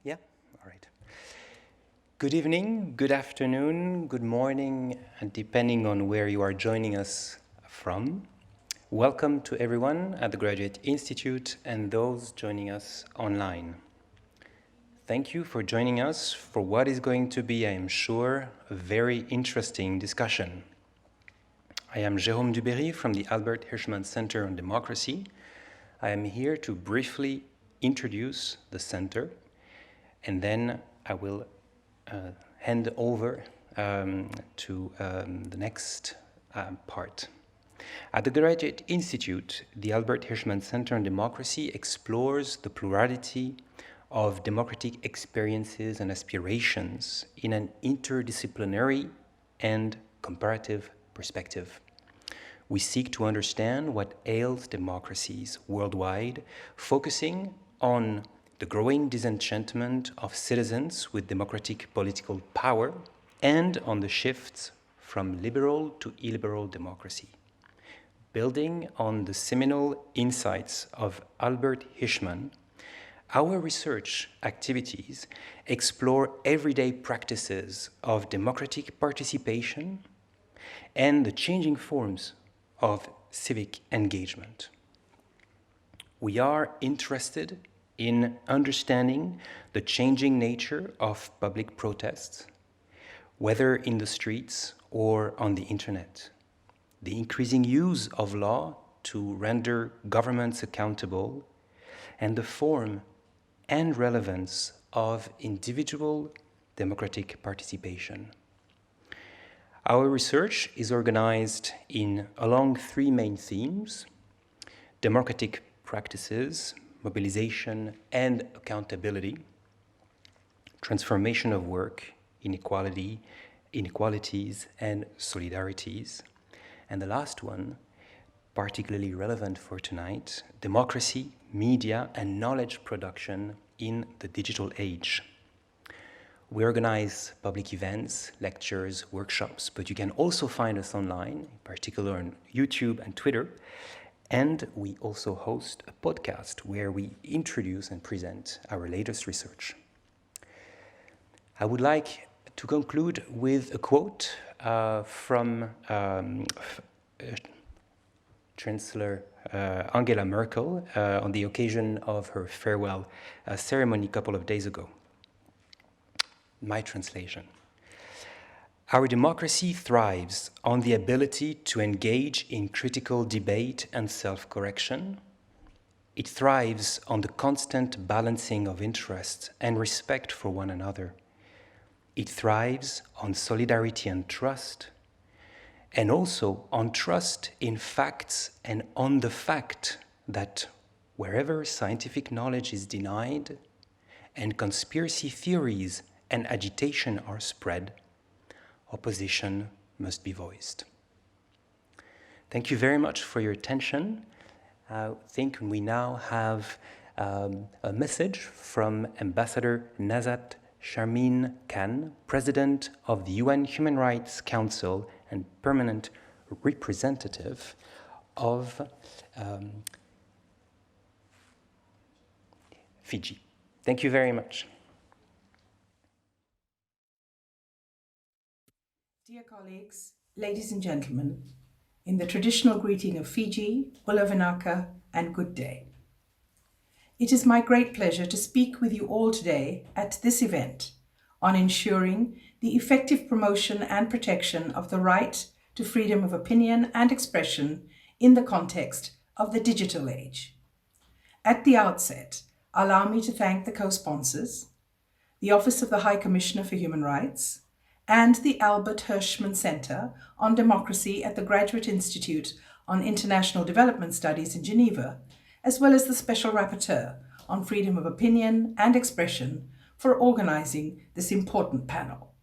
Yeah, all right. Good evening, good afternoon, good morning, and depending on where you are joining us from. Welcome to everyone at the Graduate Institute and those joining us online. Thank you for joining us for what is going to be, I am sure, a very interesting discussion. I am Jérôme Duberry from the Albert Hirschman Center on Democracy. I am here to briefly introduce the center, and then I will hand over to the next part. At the Graduate Institute, the Albert Hirschman Center on Democracy explores the plurality of democratic experiences and aspirations in an interdisciplinary and comparative perspective. We seek to understand what ails democracies worldwide, focusing on the growing disenchantment of citizens with democratic political power and on the shifts from liberal to illiberal democracy. Building on the seminal insights of Albert Hirschman, our research activities explore everyday practices of democratic participation and the changing forms of civic engagement. We are interested in understanding the changing nature of public protests, whether in the streets or on the internet, the increasing use of law to render governments accountable, and the form and relevance of individual democratic participation. Our research is organized along three main themes: democratic practices, mobilization and accountability, transformation of work, inequalities and solidarities, and the last one, particularly relevant for tonight, democracy, media and knowledge production in the digital age. We organize public events, lectures, workshops, but you can also find us online, in particular on YouTube and Twitter. And we also host a podcast where we introduce and present our latest research. I would like to conclude with a quote from Chancellor Angela Merkel on the occasion of her farewell ceremony a couple of days ago. My translation. Our democracy thrives on the ability to engage in critical debate and self-correction. It thrives on the constant balancing of interest and respect for one another. It thrives on solidarity and trust, and also on trust in facts and on the fact that wherever scientific knowledge is denied and conspiracy theories and agitation are spread, opposition must be voiced. Thank you very much for your attention. I think we now have a message from Ambassador Nazat Sharmin Khan, President of the UN Human Rights Council and permanent representative of Fiji. Thank you very much. Dear colleagues, ladies and gentlemen, in the traditional greeting of Fiji, Ula Vinaka, and good day. It is my great pleasure to speak with you all today at this event on ensuring the effective promotion and protection of the right to freedom of opinion and expression in the context of the digital age. At the outset, allow me to thank the co-sponsors, the Office of the High Commissioner for Human Rights, and the Albert Hirschman Center on Democracy at the Graduate Institute on International Development Studies in Geneva, as well as the Special Rapporteur on Freedom of Opinion and Expression for organizing this important panel.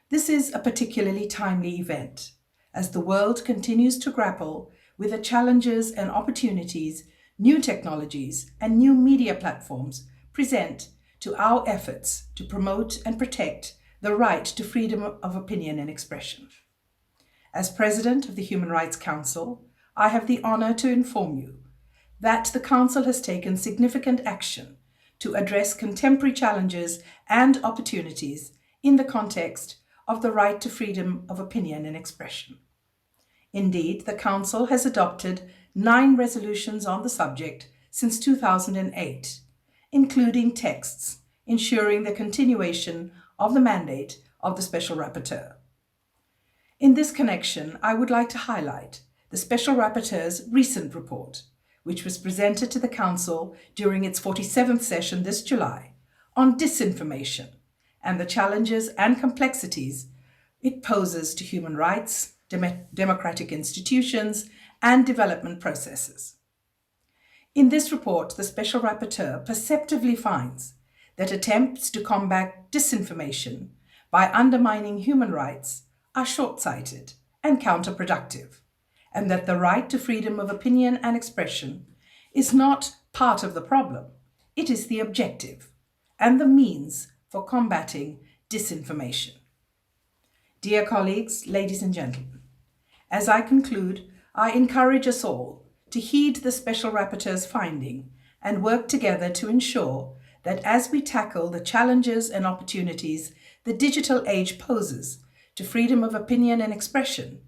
This is a particularly timely event, as the world continues to grapple with the challenges and opportunities new technologies and new media platforms present to our efforts to promote and protect the right to freedom of opinion and expression. As President of the Human Rights Council, I have the honor to inform you that the Council has taken significant action to address contemporary challenges and opportunities in the context of the right to freedom of opinion and expression. Indeed, the Council has adopted 9 resolutions on the subject since 2008, including texts ensuring the continuation of the mandate of the Special Rapporteur. In this connection, I would like to highlight the Special Rapporteur's recent report, which was presented to the Council during its 47th session this July, on disinformation and the challenges and complexities it poses to human rights, democratic institutions, and development processes. In this report, the Special Rapporteur perceptively finds that attempts to combat disinformation by undermining human rights are short-sighted and counterproductive, and that the right to freedom of opinion and expression is not part of the problem, it is the objective and the means for combating disinformation. Dear colleagues, ladies and gentlemen, as I conclude, I encourage us all to heed the Special Rapporteur's finding and work together to ensure that as we tackle the challenges and opportunities the digital age poses to freedom of opinion and expression,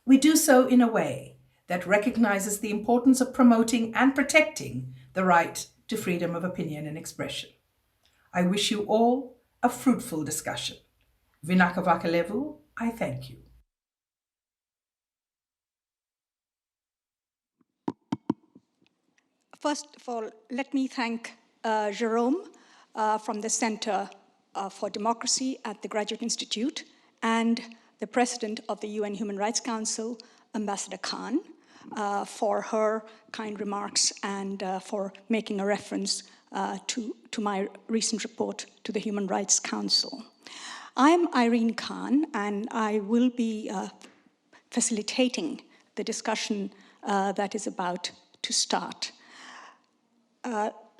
we do so in a way that recognizes the importance of promoting and protecting the right to freedom of opinion and expression. I wish you all a fruitful discussion. Vinaka Vakalevu, I thank you. First of all, let me thank Jerome from the Center for Democracy at the Graduate Institute and the President of the UN Human Rights Council, Ambassador Khan, for her kind remarks and for making a reference to my recent report to the Human Rights Council. I'm Irene Khan, and I will be facilitating the discussion that is about to start.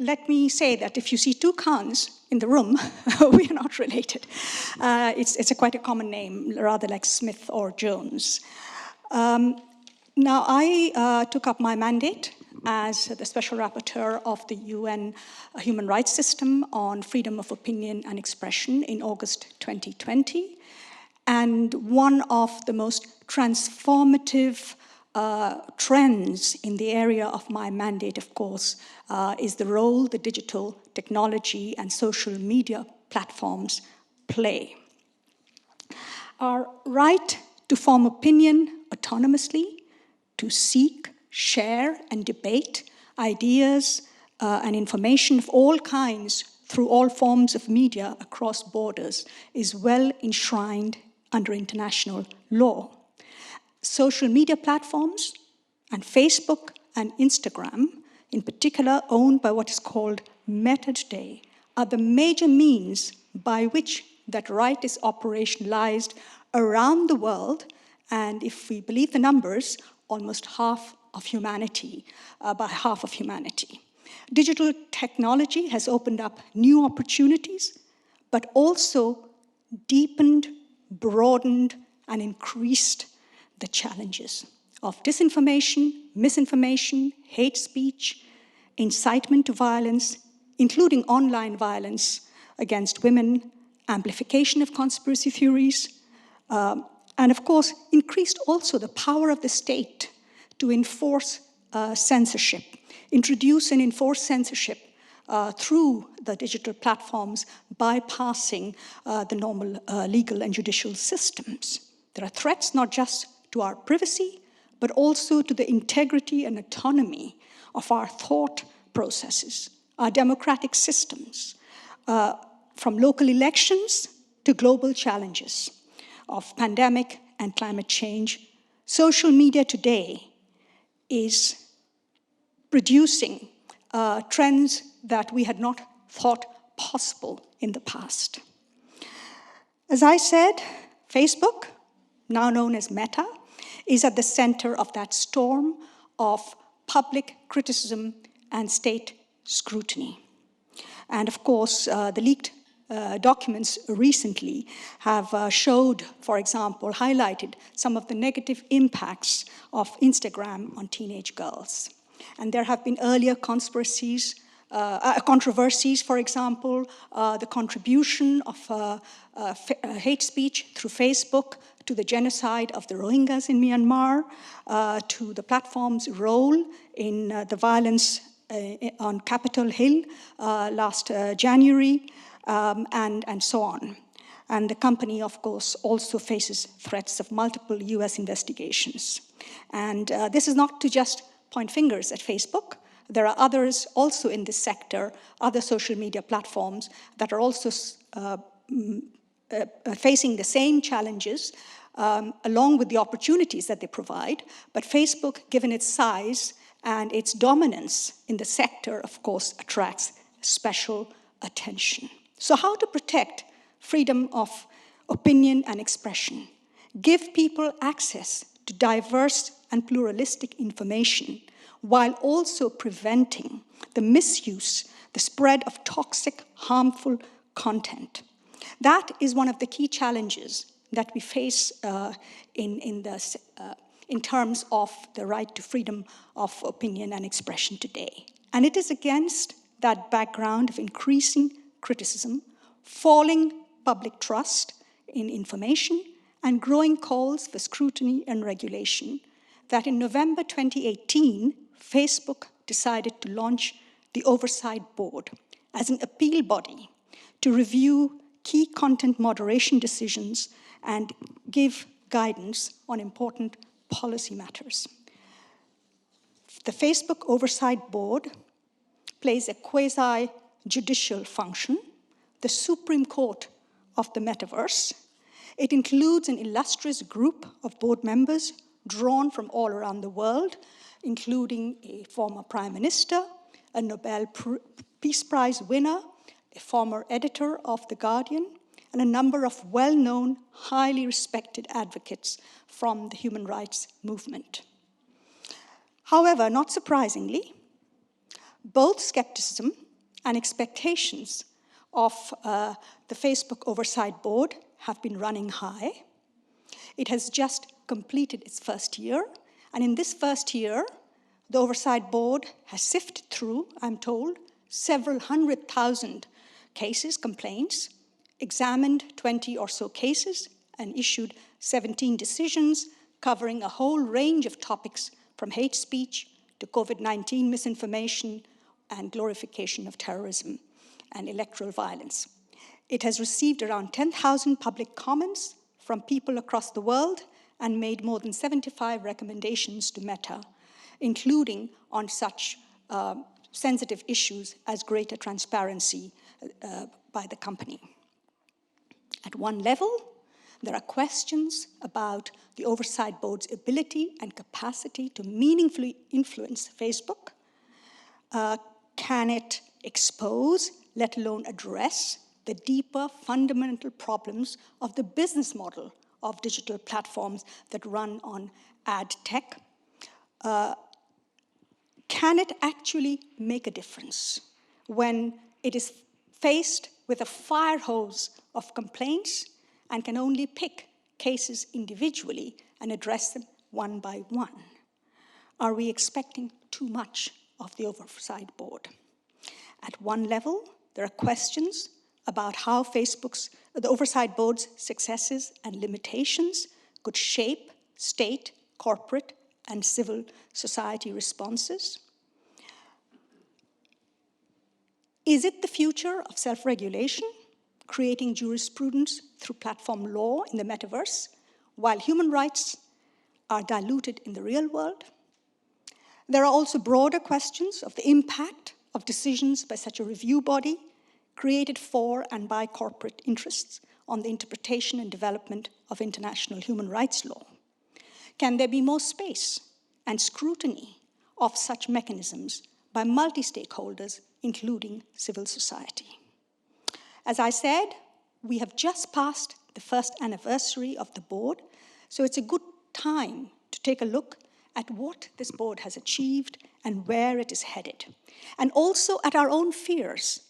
Let me say that if you see 2 Khans in the room, we are not related. It's quite a common name, rather like Smith or Jones. Now, I took up my mandate as the Special Rapporteur of the UN Human Rights System on freedom of opinion and expression in August 2020. And one of the most transformative trends in the area of my mandate, of course, is the role the digital technology and social media platforms play. Our right to form opinion autonomously, to seek, share, and debate ideas and information of all kinds through all forms of media across borders is well enshrined under international law. Social media platforms, and Facebook and Instagram, in particular owned by what is called Meta today, are the major means by which that right is operationalized around the world, and if we believe the numbers, almost half of humanity, by half of humanity. Digital technology has opened up new opportunities, but also deepened, broadened, and increased the challenges of disinformation, misinformation, hate speech, incitement to violence, including online violence against women, amplification of conspiracy theories, and of course, increased also the power of the state to enforce censorship, introduce and enforce censorship through the digital platforms, bypassing the normal legal and judicial systems. There are threats not just to our privacy, but also to the integrity and autonomy of our thought processes, our democratic systems, from local elections to global challenges of pandemic and climate change. Social media today is producing trends that we had not thought possible in the past. As I said, Facebook, now known as Meta, is at the center of that storm of public criticism and state scrutiny. And of course, the leaked documents recently have showed, for example, highlighted some of the negative impacts of Instagram on teenage girls. And there have been earlier conspiracies controversies, for example, the contribution of hate speech through Facebook to the genocide of the Rohingyas in Myanmar, to the platform's role in the violence on Capitol Hill last January, and so on. And the company, of course, also faces threats of multiple US investigations. And this is not to just point fingers at Facebook. There are others also in this sector, other social media platforms that are also facing the same challenges, along with the opportunities that they provide. But Facebook, given its size and its dominance in the sector, of course, attracts special attention. So how to protect freedom of opinion and expression? Give people access to diverse and pluralistic information, while also preventing the misuse, the spread of toxic, harmful content. That is one of the key challenges that we face in terms of the right to freedom of opinion and expression today. And it is against that background of increasing criticism, falling public trust in information, and growing calls for scrutiny and regulation that in November 2018, Facebook decided to launch the Oversight Board as an appeal body to review key content moderation decisions and give guidance on important policy matters. The Facebook Oversight Board plays a quasi-judicial function, the Supreme Court of the metaverse. It includes an illustrious group of board members drawn from all around the world, including a former prime minister, a Nobel Peace Prize winner, a former editor of The Guardian, and a number of well-known, highly respected advocates from the human rights movement. However, not surprisingly, both skepticism and expectations of the Facebook Oversight Board have been running high. It has just completed its first year, and in this first year, the Oversight Board has sifted through, I'm told, several 100,000 cases, complaints, examined 20 or so cases, and issued 17 decisions covering a whole range of topics from hate speech to COVID-19 misinformation and glorification of terrorism and electoral violence. It has received around 10,000 public comments from people across the world and made more than 75 recommendations to Meta, including on such sensitive issues as greater transparency by the company. At one level, there are questions about the Oversight Board's ability and capacity to meaningfully influence Facebook. Can it expose, let alone address, the deeper fundamental problems of the business model of digital platforms that run on ad tech? Can it actually make a difference when it is faced with a fire hose of complaints and can only pick cases individually and address them one by one? Are we expecting too much of the Oversight Board? At one level, there are questions about how the Oversight Board's successes and limitations could shape state, corporate, and civil society responses. Is it the future of self-regulation, creating jurisprudence through platform law in the metaverse, while human rights are diluted in the real world? There are also broader questions of the impact of decisions by such a review body created for and by corporate interests on the interpretation and development of international human rights law. Can there be more space and scrutiny of such mechanisms by multi-stakeholders, including civil society? As I said, we have just passed the first anniversary of the board, so it's a good time to take a look at what this board has achieved and where it is headed, and also at our own fears,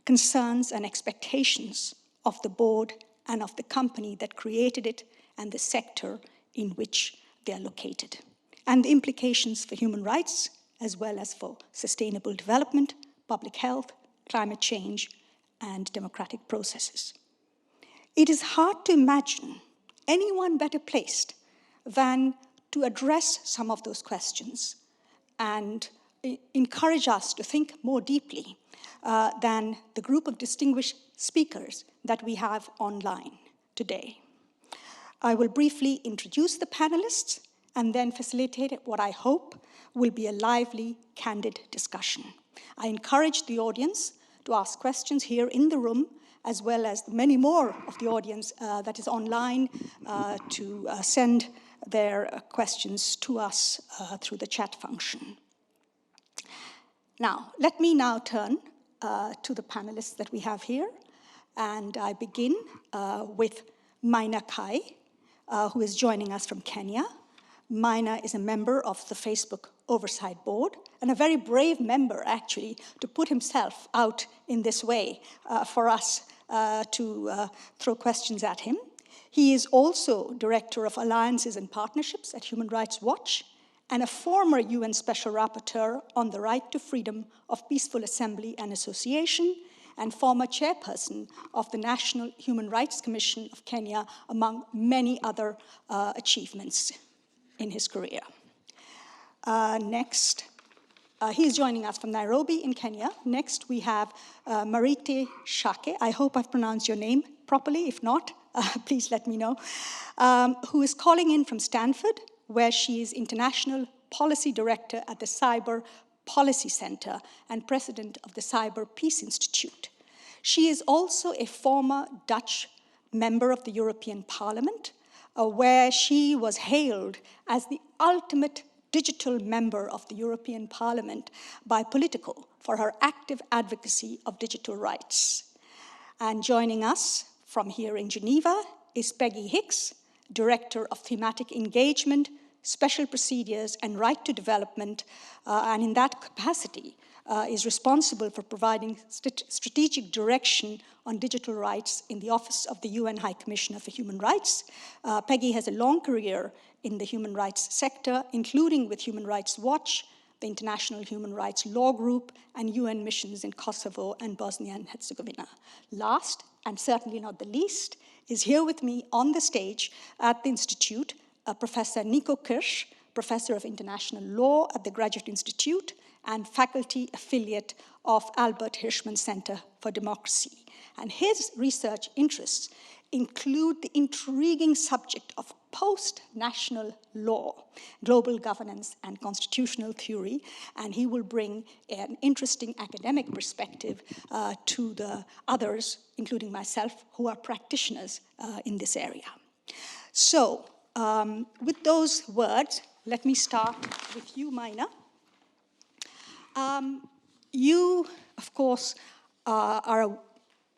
concerns, and expectations of the board and of the company that created it and the sector in which they are located, and the implications for human rights as well as for sustainable development, public health, climate change, and democratic processes. It is hard to imagine anyone better placed than to address some of those questions and encourage us to think more deeply than the group of distinguished speakers that we have online today. I will briefly introduce the panelists and then facilitate what I hope will be a lively, candid discussion. I encourage the audience to ask questions here in the room, as well as many more of the audience that is online to send their questions to us through the chat function. Now, let me now turn to the panelists that we have here. And I begin with Maina Kai, who is joining us from Kenya. Maina is a member of the Facebook Oversight Board, and a very brave member, actually, to put himself out in this way for us to throw questions at him. He is also Director of Alliances and Partnerships at Human Rights Watch, and a former UN Special Rapporteur on the right to freedom of peaceful assembly and association, and former chairperson of the National Human Rights Commission of Kenya, among many other achievements in his career. Next, he is joining us from Nairobi in Kenya. Next, we have Marite Shake. I hope I've pronounced your name properly. If not, please let me know. Who is calling in from Stanford, where she is International Policy Director at the Cyber Policy Center and President of the Cyber Peace Institute. She is also a former Dutch member of the European Parliament, where she was hailed as the ultimate digital member of the European Parliament by Politico for her active advocacy of digital rights. And joining us from here in Geneva is Peggy Hicks, Director of Thematic Engagement, Special Procedures and Right to Development, and in that capacity is responsible for providing strategic direction on digital rights in the Office of the UN High Commissioner for Human Rights. Peggy has a long career in the human rights sector, including with Human Rights Watch, the International Human Rights Law Group, and UN missions in Kosovo and Bosnia and Herzegovina. Last, and certainly not the least, is here with me on the stage at the Institute, Professor Nico Kirsch, Professor of International Law at the Graduate Institute and faculty affiliate of Albert Hirschman Center for Democracy. And his research interests include the intriguing subject of post-national law, global governance, and constitutional theory, and he will bring an interesting academic perspective to the others, including myself, who are practitioners in this area. So, with those words, let me start with you, Maina. You, of course, are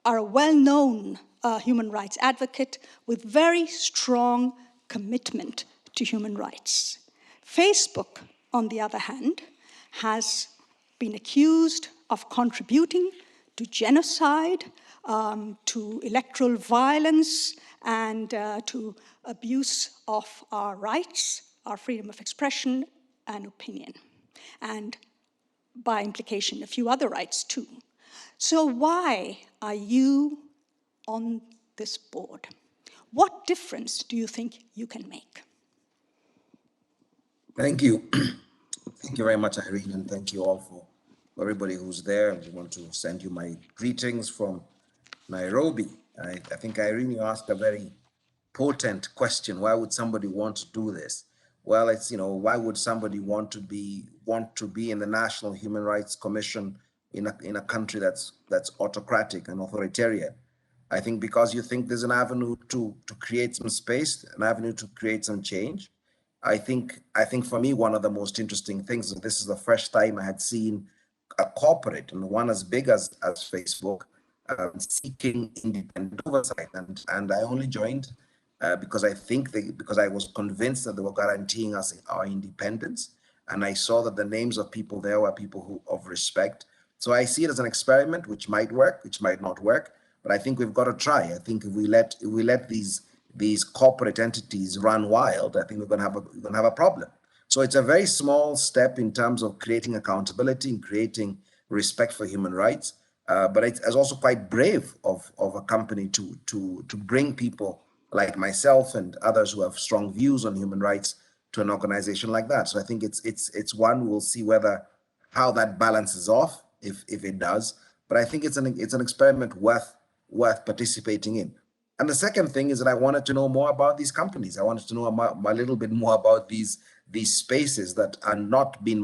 a well-known human rights advocate with very strong commitment to human rights. Facebook, on the other hand, has been accused of contributing to genocide, to electoral violence, and to abuse of our rights, our freedom of expression and opinion, and by implication, a few other rights too. So why are you on this board? What difference do you think you can make? Thank you. Thank you very much, Irene, and thank you all for everybody who's there. I want to send you my greetings from Nairobi. I think, Irene, you asked a very potent question. Why would somebody want to do this? Well, it's, why would somebody want to be in the National Human Rights Commission in a country that's autocratic and authoritarian? I think because you think there's an avenue to create some space, an avenue to create some change. I think for me, one of the most interesting things, and this is the first time I had seen a corporate, and one as big as Facebook, seeking independent oversight. And I only joined because I was convinced that they were guaranteeing us our independence. And I saw that the names of people there were people of respect. So I see it as an experiment, which might work, which might not work. But I think we've got to try. I think if we let these corporate entities run wild, I think we're going to have a problem. So it's a very small step in terms of creating accountability and creating respect for human rights. But it's also quite brave of a company to bring people like myself and others who have strong views on human rights to an organization like that. So I think it's one, we'll see whether how that balances off, if it does. But I think it's an experiment worth participating in. And the second thing is that I wanted to know more about these companies. I wanted to know a little bit more about these spaces that are not been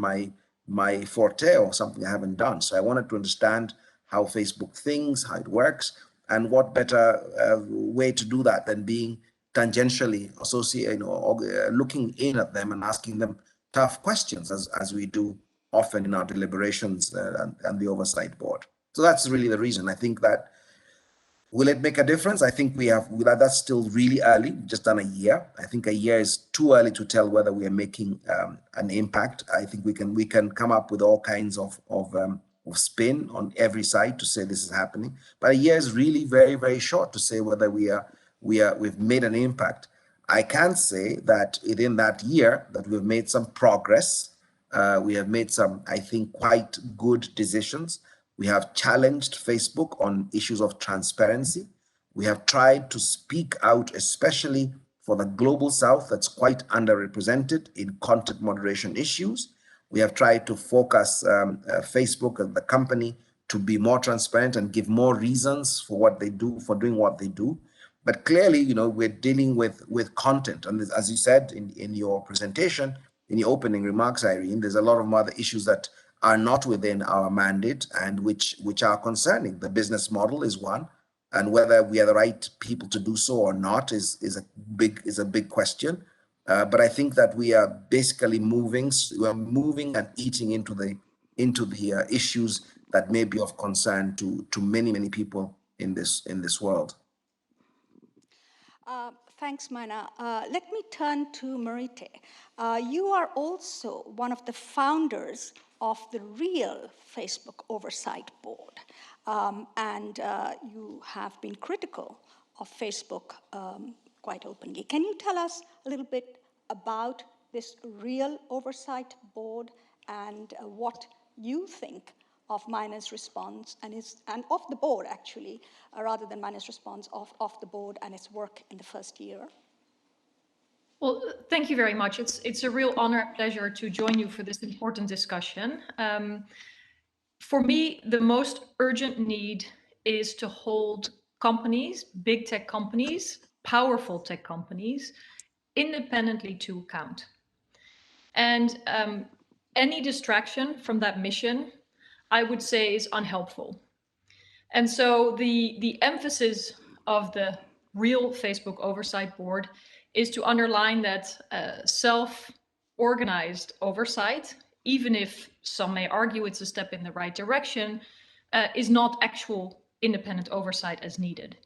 my forte or something I haven't done. So I wanted to understand how Facebook thinks, how it works, and what better way to do that than being tangentially associated, looking in at them and asking them tough questions as we do often in our deliberations and the oversight board. So that's really the reason. I think that will it make a difference? I think that's still really early, just done a year. I think a year is too early to tell whether we are making an impact. I think we can come up with all kinds of spin on every side to say this is happening. But a year is really very, very short to say whether we've made an impact. I can say that within that year that we've made some progress. We have made some, I think, quite good decisions. We have challenged Facebook on issues of transparency. We have tried to speak out, especially for the global south that's quite underrepresented in content moderation issues. We have tried to focus Facebook and the company to be more transparent and give more reasons for what they do, for doing what they do. But clearly, we're dealing with content. And as you said in your presentation, in your opening remarks, Irene, there's a lot of other issues that are not within our mandate and which are concerning. The business model is one, and whether we are the right people to do so or not is a big question. But I think that we are basically moving and eating into the issues that may be of concern to many people in this world. Thanks, Mana. Let me turn to Marite. You are also one of the founders of the real Facebook Oversight Board, and you have been critical of Facebook quite openly. Can you tell us a little bit about this real Oversight Board and what you think of Mina's response and of the board, actually, rather than Mina's response of the board and its work in the first year? Well, thank you very much. It's a real honor and pleasure to join you for this important discussion. For me, the most urgent need is to hold companies, big tech companies, powerful tech companies, independently to account. And any distraction from that mission, I would say, is unhelpful. And so the emphasis of the real Facebook Oversight Board is to underline that self-organized oversight, even if some may argue it's a step in the right direction, is not actual independent oversight as needed.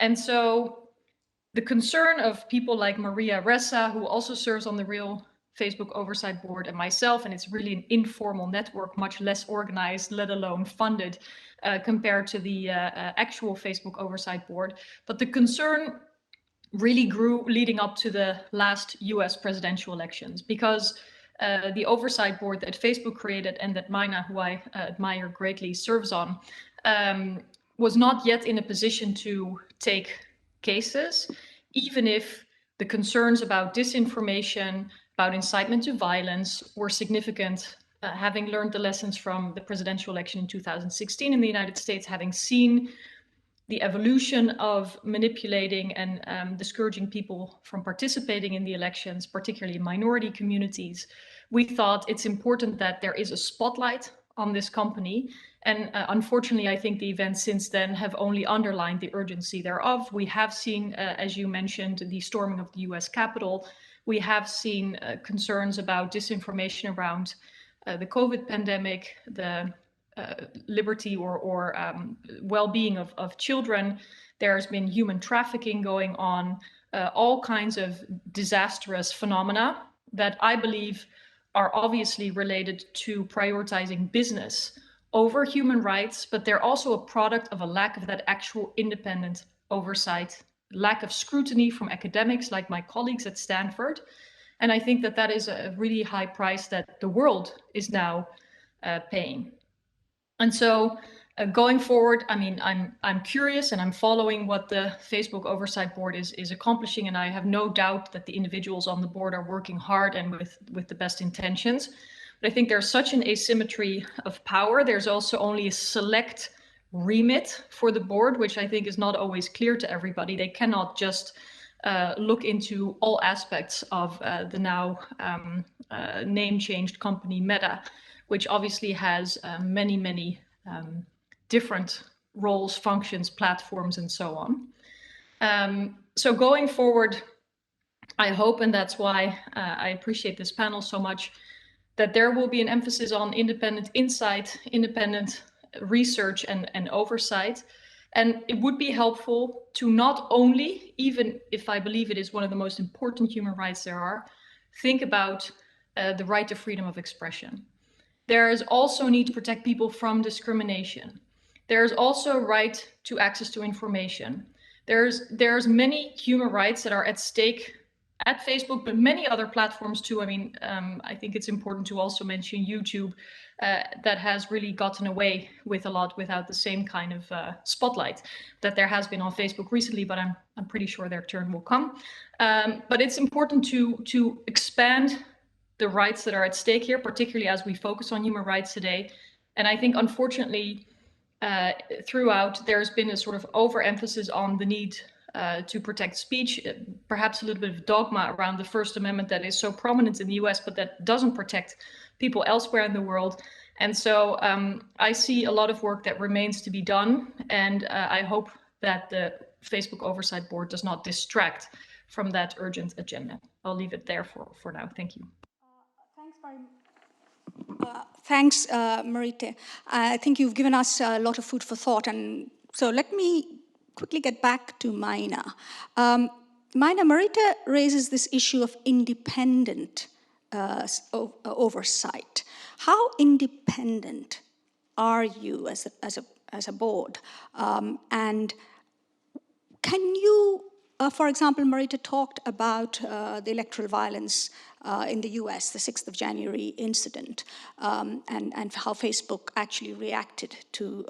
And so the concern of people like Maria Ressa, who also serves on the real Facebook Oversight Board, and myself, and it's really an informal network, much less organized, let alone funded, compared to the actual Facebook Oversight Board. But the concern really grew leading up to the last US presidential elections, because the Oversight Board that Facebook created and that Mina, who I admire greatly, serves on, was not yet in a position to take cases, even if the concerns about disinformation, about incitement to violence were significant, having learned the lessons from the presidential election in 2016 in the United States, having seen the evolution of manipulating and discouraging people from participating in the elections, particularly minority communities. We thought it's important that there is a spotlight on this company. And unfortunately, I think the events since then have only underlined the urgency thereof. We have seen, as you mentioned, the storming of the US Capitol. We have seen concerns about disinformation around the COVID pandemic, the liberty or well-being of children. There's been human trafficking going on, all kinds of disastrous phenomena that I believe are obviously related to prioritizing business over human rights, but they're also a product of a lack of that actual independent oversight, lack of scrutiny from academics like my colleagues at Stanford. And I think that is a really high price that the world is now paying. And so going forward, I mean, I'm curious and I'm following what the Facebook Oversight Board is accomplishing, and I have no doubt that the individuals on the board are working hard and with the best intentions. But I think there's such an asymmetry of power. There's also only a select remit for the board, which I think is not always clear to everybody. They cannot just look into all aspects of the now name-changed company Meta, which obviously has many different roles, functions, platforms, and so on. So going forward, I hope, and that's why I appreciate this panel so much, that there will be an emphasis on independent insight, independent research and oversight. And it would be helpful to not only, even if I believe it is one of the most important human rights there are, think about the right to freedom of expression. There is also a need to protect people from discrimination. There is also a right to access to information. There's many human rights that are at stake at Facebook, but many other platforms too. I mean, I think it's important to also mention YouTube, that has really gotten away with a lot without the same kind of spotlight that there has been on Facebook recently, but I'm pretty sure their turn will come. But it's important to expand the rights that are at stake here, particularly as we focus on human rights today. And I think, unfortunately, throughout, there's been a sort of overemphasis on the need to protect speech, perhaps a little bit of dogma around the First Amendment that is so prominent in the US, but that doesn't protect people elsewhere in the world. And so I see a lot of work that remains to be done, and I hope that the Facebook Oversight Board does not distract from that urgent agenda. I'll leave it there for now. Thank you. Thanks, Marite. I think you've given us a lot of food for thought. And so let me quickly get back to Mina. Mina, Marite raises this issue of independent oversight. How independent are you as a board? And can you, for example, Marita talked about the electoral violence in the US, the 6th of January incident, and how Facebook actually reacted to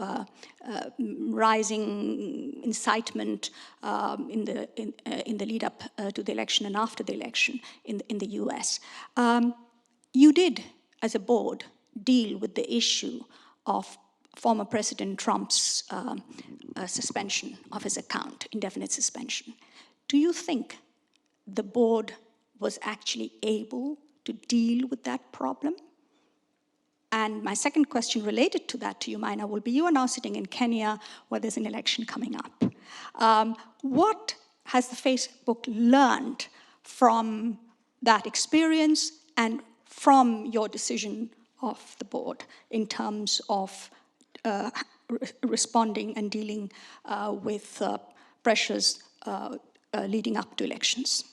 rising incitement in the lead up to the election and after the election in the US. You did, as a board, deal with the issue of former President Trump's suspension of his account, indefinite suspension. Do you think the board was actually able to deal with that problem? And my second question related to that to you, Mina, will be, you are now sitting in Kenya where there's an election coming up. What has the Facebook learned from that experience and from your decision of the board in terms of responding and dealing with pressures leading up to elections?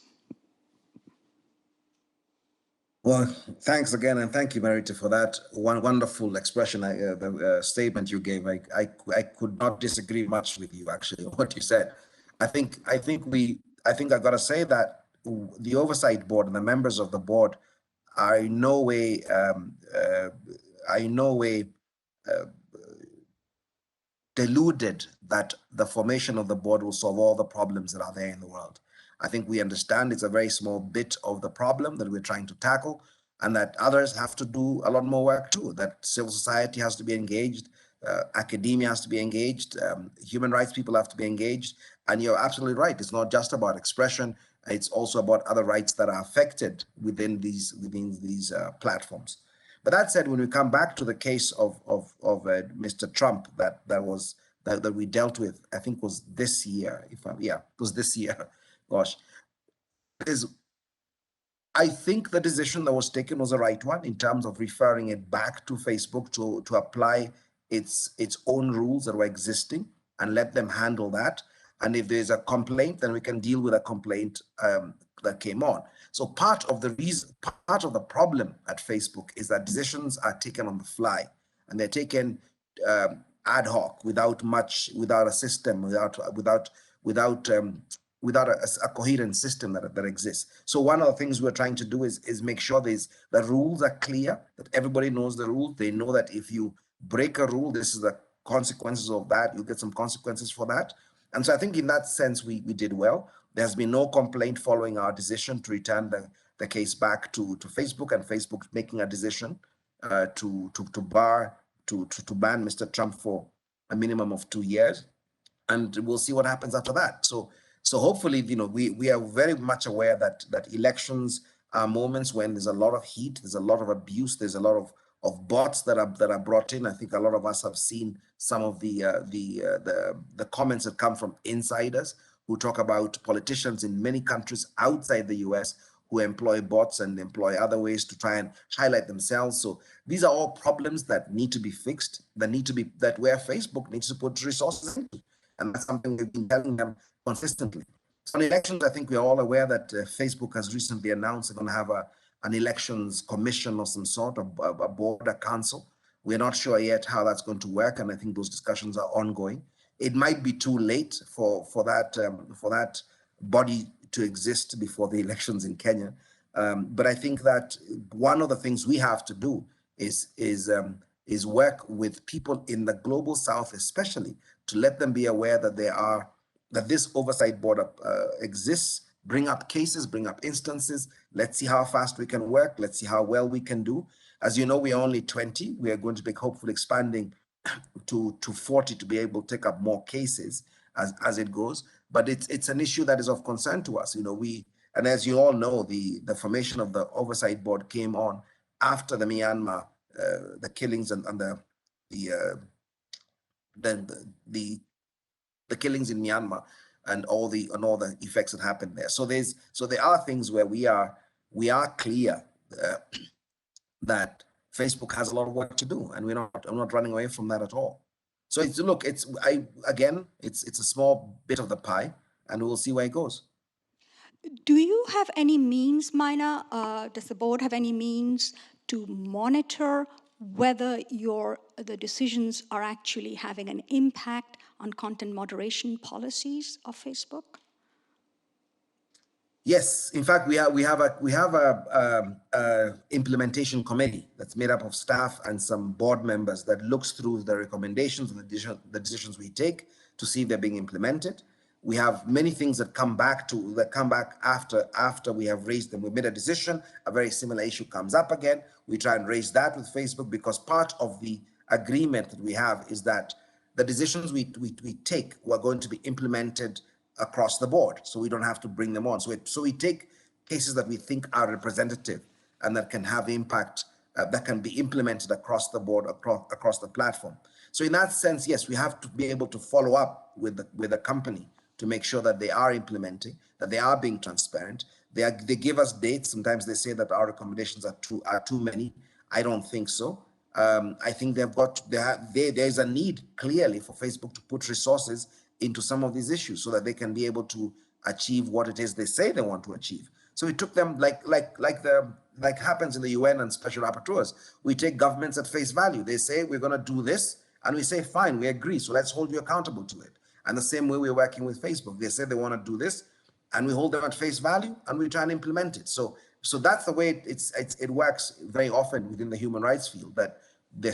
Well, thanks again, and thank you, Marita, for that one wonderful expression, the statement you gave. I could not disagree much with you, actually, on what you said. I think I've got to say that the oversight board and the members of the board are in no way deluded that the formation of the board will solve all the problems that are there in the world. I think we understand it's a very small bit of the problem that we're trying to tackle, and that others have to do a lot more work too, that civil society has to be engaged, academia has to be engaged, human rights people have to be engaged. And you're absolutely right, it's not just about expression, it's also about other rights that are affected within these platforms. But that said, when we come back to the case of Mr. Trump that we dealt with, I think was this year. It was this year. Gosh, I think the decision that was taken was the right one in terms of referring it back to Facebook to apply its own rules that were existing and let them handle that. And if there's a complaint, then we can deal with a complaint that came on. So part of the problem at Facebook is that decisions are taken on the fly, and they're taken ad hoc, without a system, without a coherent system that exists. So one of the things we're trying to do is make sure the rules are clear, that everybody knows the rules. They know that if you break a rule, this is the consequences of that. You'll get some consequences for that. And so I think in that sense, we did well. There's been no complaint following our decision to return the case back to Facebook, and Facebook making a decision to ban Mr. Trump for a minimum of 2 years, and we'll see what happens after that. So hopefully, we are very much aware that elections are moments when there's a lot of heat, there's a lot of abuse, there's a lot of bots that are brought in. I think a lot of us have seen some of the comments that come from insiders who talk about politicians in many countries outside the US who employ bots and employ other ways to try and highlight themselves. So these are all problems that need to be fixed, that where Facebook needs to put resources into. And that's something we've been telling them consistently. So on elections, I think we're all aware that Facebook has recently announced they're going to have an elections commission of some sort, a board, a council. We're not sure yet how that's going to work, and I think those discussions are ongoing. It might be too late for that body to exist before the elections in Kenya. But I think that one of the things we have to do is work with people in the global south, especially, to let them be aware that this oversight board exists. Bring up cases, bring up instances. Let's see how fast we can work. Let's see how well we can do. As you know, we are only 20. We are going to be hopefully expanding to 40 to be able to take up more cases as it goes. But it's an issue that is of concern to us. And as you all know, the formation of the oversight board came on after the Myanmar, the killings and the killings in Myanmar and all the effects that happened there. So there are things where we are clear that Facebook has a lot of work to do, and I'm not running away from that at all. So it's a small bit of the pie, and we'll see where it goes. Do you have any means, Mina? Does the board have any means to monitor whether the decisions are actually having an impact on content moderation policies of Facebook? Yes, in fact, we have a implementation committee that's made up of staff and some board members that looks through the recommendations and the decisions we take to see if they're being implemented. We have many things that come back after we have raised them. We made a decision, a very similar issue comes up again. We try and raise that with Facebook, because part of the agreement that we have is that the decisions we take were going to be implemented across the board, so we don't have to bring them on. So we take cases that we think are representative and that can have impact, that can be implemented across the board, across the platform. So in that sense, yes, we have to be able to follow up with the company to make sure that they are implementing, that they are being transparent. They give us dates. Sometimes they say that our recommendations are too many. I don't think so. I think there's a need clearly for Facebook to put resources into some of these issues so that they can be able to achieve what it is they say they want to achieve. So we took them like happens in the UN and special rapporteurs. We take governments at face value. They say we're going to do this, and we say fine, we agree. So let's hold you accountable to it. And the same way we're working with Facebook. They say they want to do this, and we hold them at face value, and we try and implement it. So that's the way it works very often within the human rights field, that the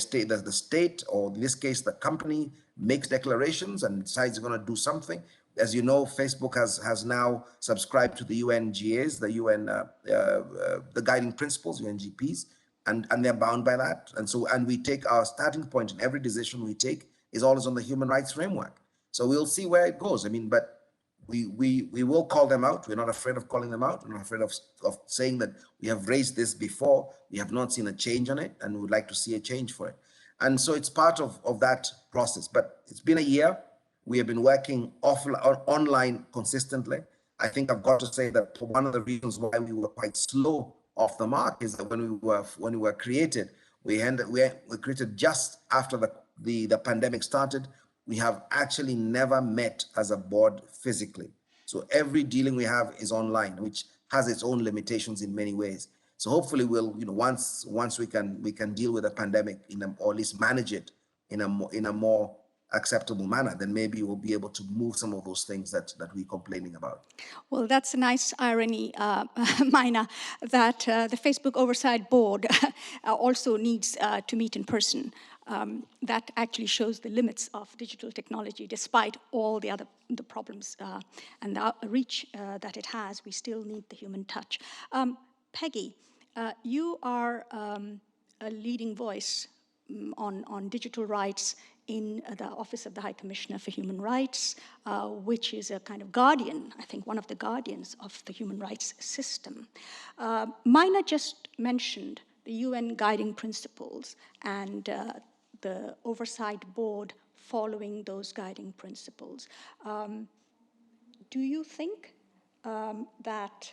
state, or in this case, the company, makes declarations and decides they're going to do something. As you know, Facebook has now subscribed to the UNGAs, the guiding principles, UNGPs, and they're bound by that. And we take our starting point in every decision we take is always on the human rights framework. So we'll see where it goes. I mean, but we will call them out. We're not afraid of calling them out. We're not afraid of saying that we have raised this before. We have not seen a change on it, and we would like to see a change for it. And so it's part of that process. But it's been a year. We have been working online consistently. I think I've got to say that one of the reasons why we were quite slow off the mark is that when we were created, we created just after the pandemic started. We have actually never met as a board physically. So every dealing we have is online, which has its own limitations in many ways. So hopefully we'll, once we can deal with the pandemic or at least manage it in a more acceptable manner, then maybe we'll be able to move some of those things that we're complaining about. Well, that's a nice irony, Mina, that the Facebook Oversight Board also needs to meet in person. that actually shows the limits of digital technology. Despite all the problems and the reach that it has, we still need the human touch. Peggy, you are a leading voice on digital rights in the Office of the High Commissioner for Human Rights, which is a kind of guardian, I think one of the guardians of the human rights system. Mina just mentioned the UN guiding principles and the Oversight Board following those guiding principles. Do you think that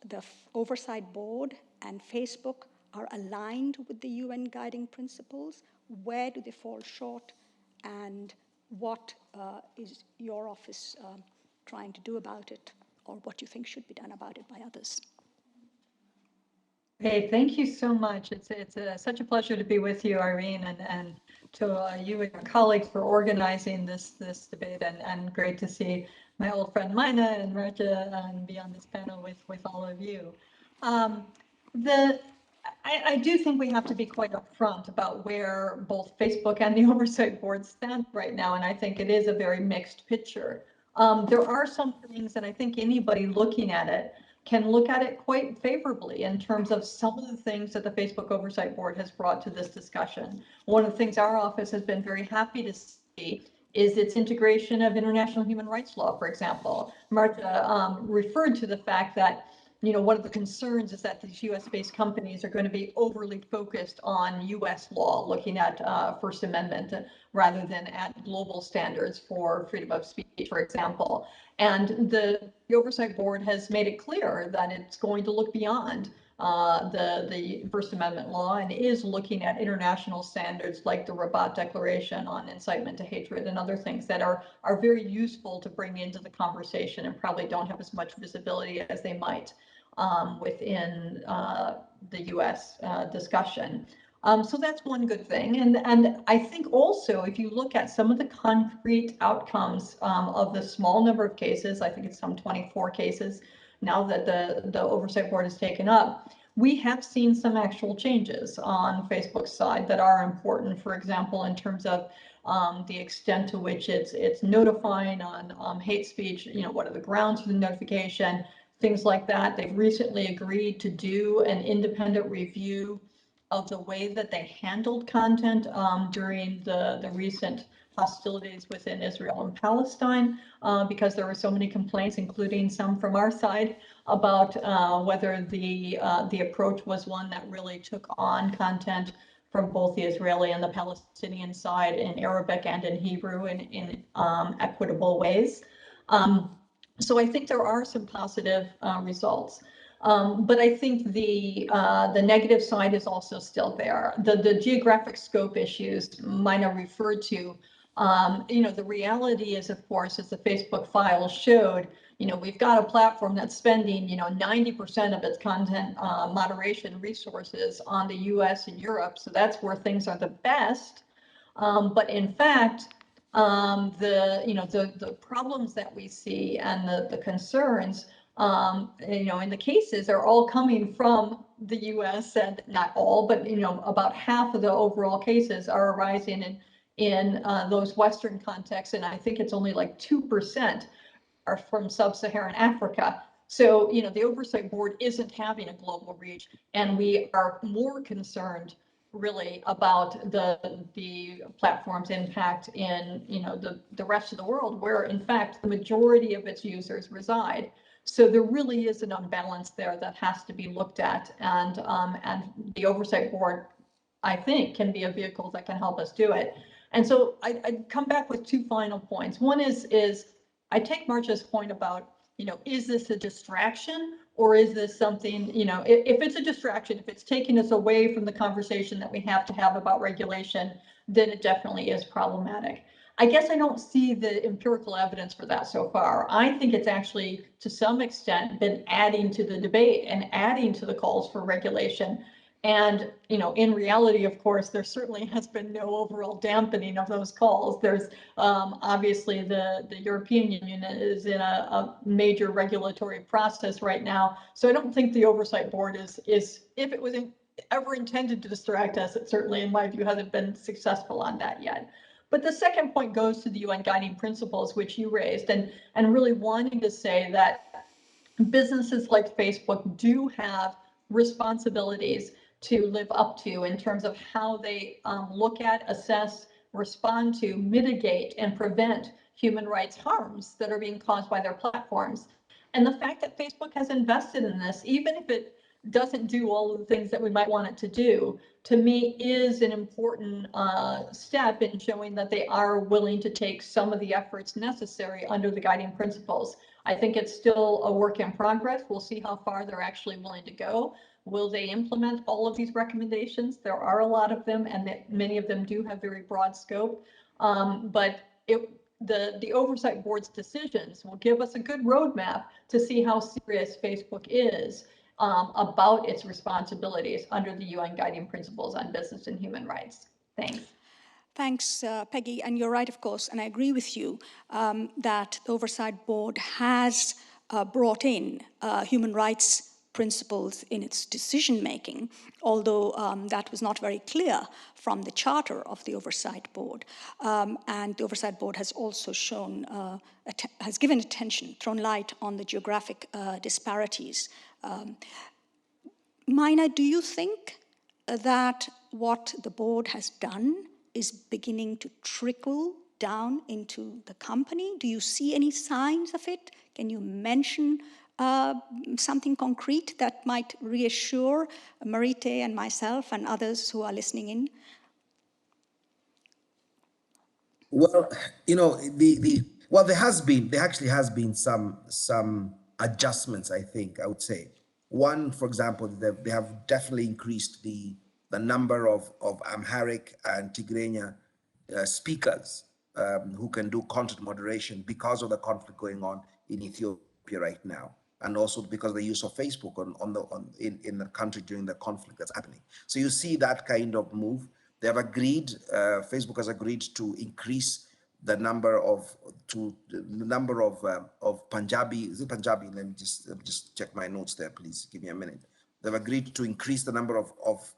the Oversight Board and Facebook are aligned with the UN guiding principles? Where do they fall short? And what is your office trying to do about it, or what you think should be done about it by others? Hey, thank you so much. It's such a pleasure to be with you, Irene, and to you and your colleagues for organizing this debate, and great to see my old friend Mina and Raja and be on this panel with all of you. I do think we have to be quite upfront about where both Facebook and the Oversight Board stand right now, and I think it is a very mixed picture. There are some things, and I think anybody looking at it can look at it quite favorably in terms of some of the things that the Facebook Oversight Board has brought to this discussion. One of the things our office has been very happy to see is its integration of international human rights law, for example. Marta referred to the fact that one of the concerns is that these US-based companies are going to be overly focused on US law, looking at First Amendment rather than at global standards for freedom of speech, for example. And the Oversight Board has made it clear that it's going to look beyond the First Amendment law and is looking at international standards like the Rabat Declaration on incitement to hatred and other things that are very useful to bring into the conversation and probably don't have as much visibility as they might within the US discussion. So that's one good thing. And I think also, if you look at some of the concrete outcomes of the small number of cases, I think it's some 24 cases now that the Oversight Board has taken up, we have seen some actual changes on Facebook's side that are important, for example, in terms of the extent to which it's notifying on hate speech, what are the grounds for the notification, things like that. They've recently agreed to do an independent review of the way that they handled content during the recent hostilities within Israel and Palestine, because there were so many complaints, including some from our side, about whether the approach was one that really took on content from both the Israeli and the Palestinian side in Arabic and in Hebrew in equitable ways. So I think there are some positive results. But I think the negative side is also still there. The geographic scope issues Mina referred to, the reality is, of course, as the Facebook files showed, we've got a platform that's spending, 90% of its content moderation resources on the US and Europe. So that's where things are the best. But in fact, the problems that we see and the concerns, in the cases are all coming from the US, and not all, but about half of the overall cases are arising in those Western contexts, and I think it's only like 2% are from sub-Saharan Africa. So the Oversight Board isn't having a global reach, and we are more concerned really about the platform's impact in the rest of the world, where in fact the majority of its users reside. So there really is an unbalance there that has to be looked at, and the Oversight Board, I think, can be a vehicle that can help us do it. And so I'd come back with two final points. One is I take Marcia's point about, is this a distraction, or is this something, if it's a distraction, if it's taking us away from the conversation that we have to have about regulation, then it definitely is problematic. I guess I don't see the empirical evidence for that so far. I think it's actually, to some extent, been adding to the debate and adding to the calls for regulation. And, in reality, of course, there certainly has been no overall dampening of those calls. There's obviously the European Union is in a major regulatory process right now. So I don't think the Oversight Board is if it was ever intended to distract us. It certainly, in my view, hasn't been successful on that yet. But the second point goes to the UN guiding principles, which you raised, and really wanting to say that businesses like Facebook do have responsibilities to live up to in terms of how they look at, assess, respond to, mitigate, and prevent human rights harms that are being caused by their platforms. And the fact that Facebook has invested in this, even if it doesn't do all of the things that we might want it to do, to me is an important step in showing that they are willing to take some of the efforts necessary under the guiding principles. I think it's still a work in progress. We'll see how far they're actually willing to go. Will they implement all of these recommendations? There are a lot of them, and many of them do have very broad scope. But the oversight board's decisions will give us a good roadmap to see how serious Facebook is about its responsibilities under the UN guiding principles on business and human rights. Thanks. Thanks, Peggy. And you're right, of course, and I agree with you that the Oversight Board has brought in human rights principles in its decision-making, although that was not very clear from the charter of the Oversight Board. And the Oversight Board has also shown, has given attention, thrown light on the geographic disparities. Mina, do you think that what the board has done is beginning to trickle down into the company? Do you see any signs of it? Can you mention something concrete that might reassure Marite and myself and others who are listening in? Well, there actually has been some adjustments, I think, I would say. One, for example, they have definitely increased the number of Amharic and Tigrinya speakers who can do content moderation because of the conflict going on in Ethiopia right now, and also because of the use of Facebook in the country during the conflict that's happening. So you see that kind of move. They have agreed, Facebook has agreed to increase the number of Punjabi. Is it Punjabi? Let me just check my notes there, please. Give me a minute. They've agreed to increase the number of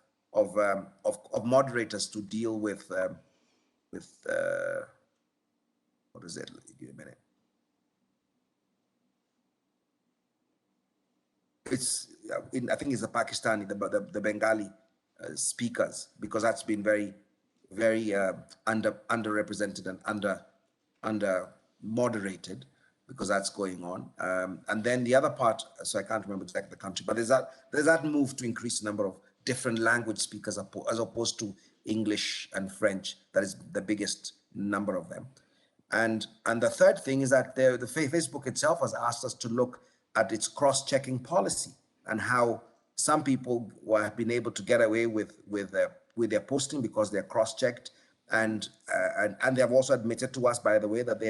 moderators to deal with what is it? Give me a minute. It's I think it's the Pakistani, the Bengali speakers, because that's been very underrepresented and under moderated, because that's going on. And then the other part, so I can't remember exactly the country, but there's that move to increase the number of different language speakers as opposed to English and French. That is the biggest number of them. And the third thing is that the Facebook itself has asked us to look at its cross-checking policy and how some people have been able to get away with their posting because they're cross-checked, and they have also admitted to us, by the way, that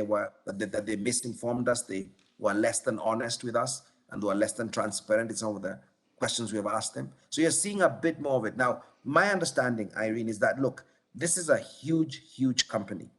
they misinformed us. They were less than honest with us, and they were less than transparent in some of the questions we have asked them. So you're seeing a bit more of it now. My understanding, Irene, is that look, this is a huge company,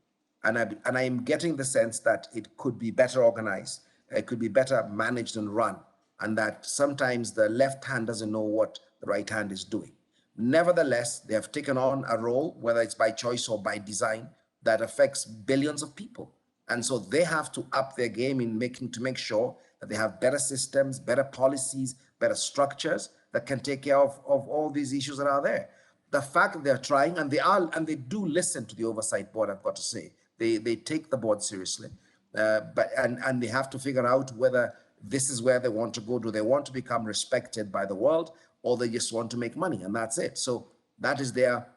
and I am getting the sense that it could be better organized, it could be better managed and run, and that sometimes the left hand doesn't know what the right hand is doing. Nevertheless, they have taken on a role, whether it's by choice or by design, that affects billions of people. And so they have to up their game in to make sure that they have better systems, better policies, better structures that can take care of all these issues that are there. The fact that they're trying, and they do listen to the Oversight Board, I've got to say. They take the board seriously. But they have to figure out whether this is where they want to go. Do they want to become respected by the world, or they just want to make money, and that's it? So that is their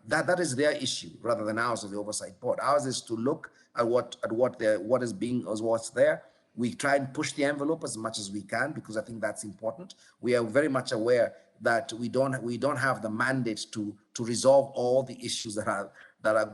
issue rather than ours as the Oversight Board. Ours is to look at what's there. We try and push the envelope as much as we can, because I think that's important. We are very much aware that we don't have the mandate to resolve all the issues that are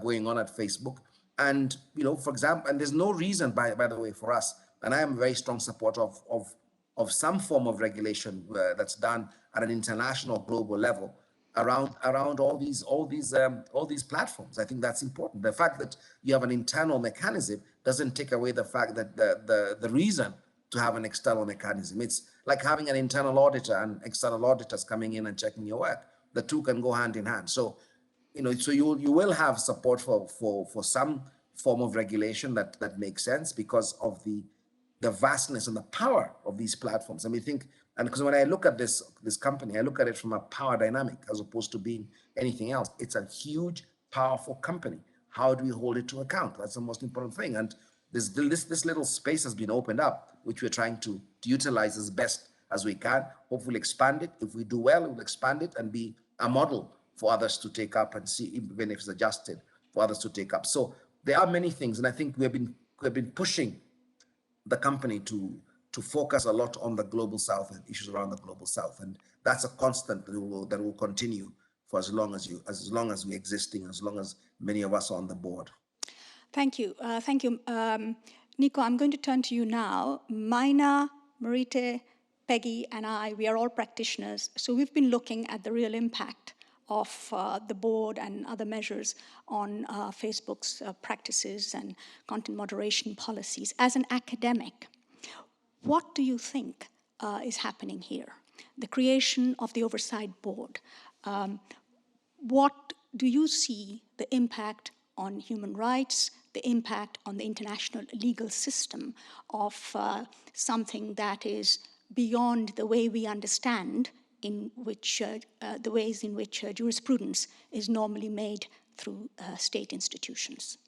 going on at Facebook. And for example, and there's no reason, by the way, for us, and I am a very strong supporter of some form of regulation that's done at an international, global level around all these platforms. I think that's important. The fact that you have an internal mechanism doesn't take away the fact that the reason to have an external mechanism. It's like having an internal auditor and external auditors coming in and checking your work. the two can go hand in hand. So, so you will have support for some form of regulation that makes sense because of the vastness and the power of these platforms. And because when I look at this company, I look at it from a power dynamic as opposed to being anything else. It's a huge, powerful company. How do we hold it to account? That's the most important thing. And this little space has been opened up, which we're trying to utilize as best as we can. Hopefully expand it. If we do well, we'll expand it and be a model for others to take up and see, even if it's adjusted, for others to take up. So there are many things, and I think we've been pushing the company to focus a lot on the global south and issues around the global south, and that's a constant that will continue for as long as we're existing, as long as many of us are on the board. Thank you. Nico, I'm going to turn to you now. Maina, Marite, Peggy, and I, we are all practitioners, so we've been looking at the real impact of the board and other measures on Facebook's practices and content moderation policies. As an academic, what do you think is happening here? The creation of the Oversight Board. What do you see the impact on human rights, the impact on the international legal system of something that is beyond the way we understand in which the ways in which jurisprudence is normally made through state institutions?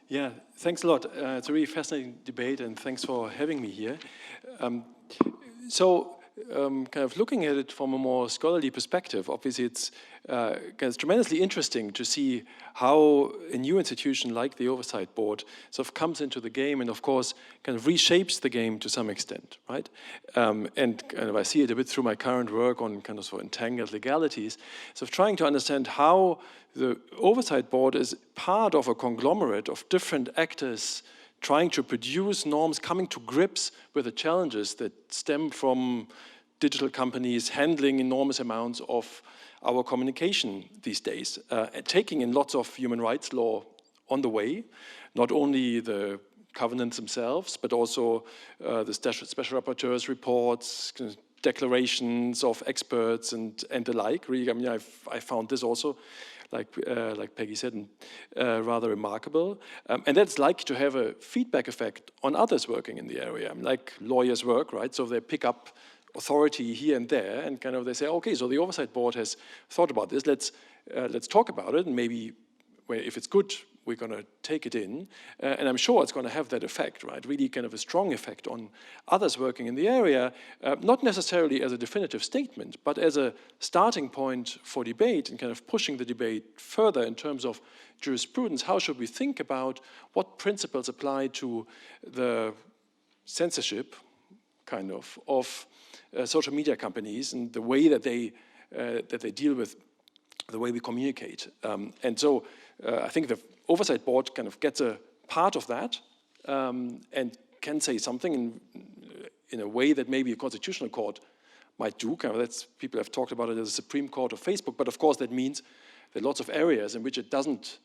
Yeah, thanks a lot. It's a really fascinating debate, and thanks for having me here. Kind of looking at it from a more scholarly perspective, obviously it's tremendously interesting to see how a new institution like the Oversight Board sort of comes into the game and, of course, kind of reshapes the game to some extent, right? And kind of I see it a bit through my current work on kind of entangled legalities, so trying to understand how the Oversight Board is part of a conglomerate of different actors trying to produce norms, coming to grips with the challenges that stem from digital companies handling enormous amounts of our communication these days, taking in lots of human rights law on the way, not only the covenants themselves, but also the special rapporteurs' reports, declarations of experts and the like. Really, I mean, I found this also, like Peggy said, rather remarkable. And that's like to have a feedback effect on others working in the area, like lawyers work, right? So they pick up authority here and there, and kind of they say, okay, so the Oversight Board has thought about this. Let's talk about it, and maybe if it's good, we're going to take it in, and I'm sure it's going to have that effect, right? Really kind of a strong effect on others working in the area, not necessarily as a definitive statement, but as a starting point for debate and kind of pushing the debate further in terms of jurisprudence. How should we think about what principles apply to the censorship, kind of social media companies and the way that they deal with the way we communicate. And so I think the Oversight Board kind of gets a part of that and can say something in a way that maybe a constitutional court might do. Kind of people have talked about it as a Supreme Court of Facebook, but of course that means there are lots of areas in which it doesn't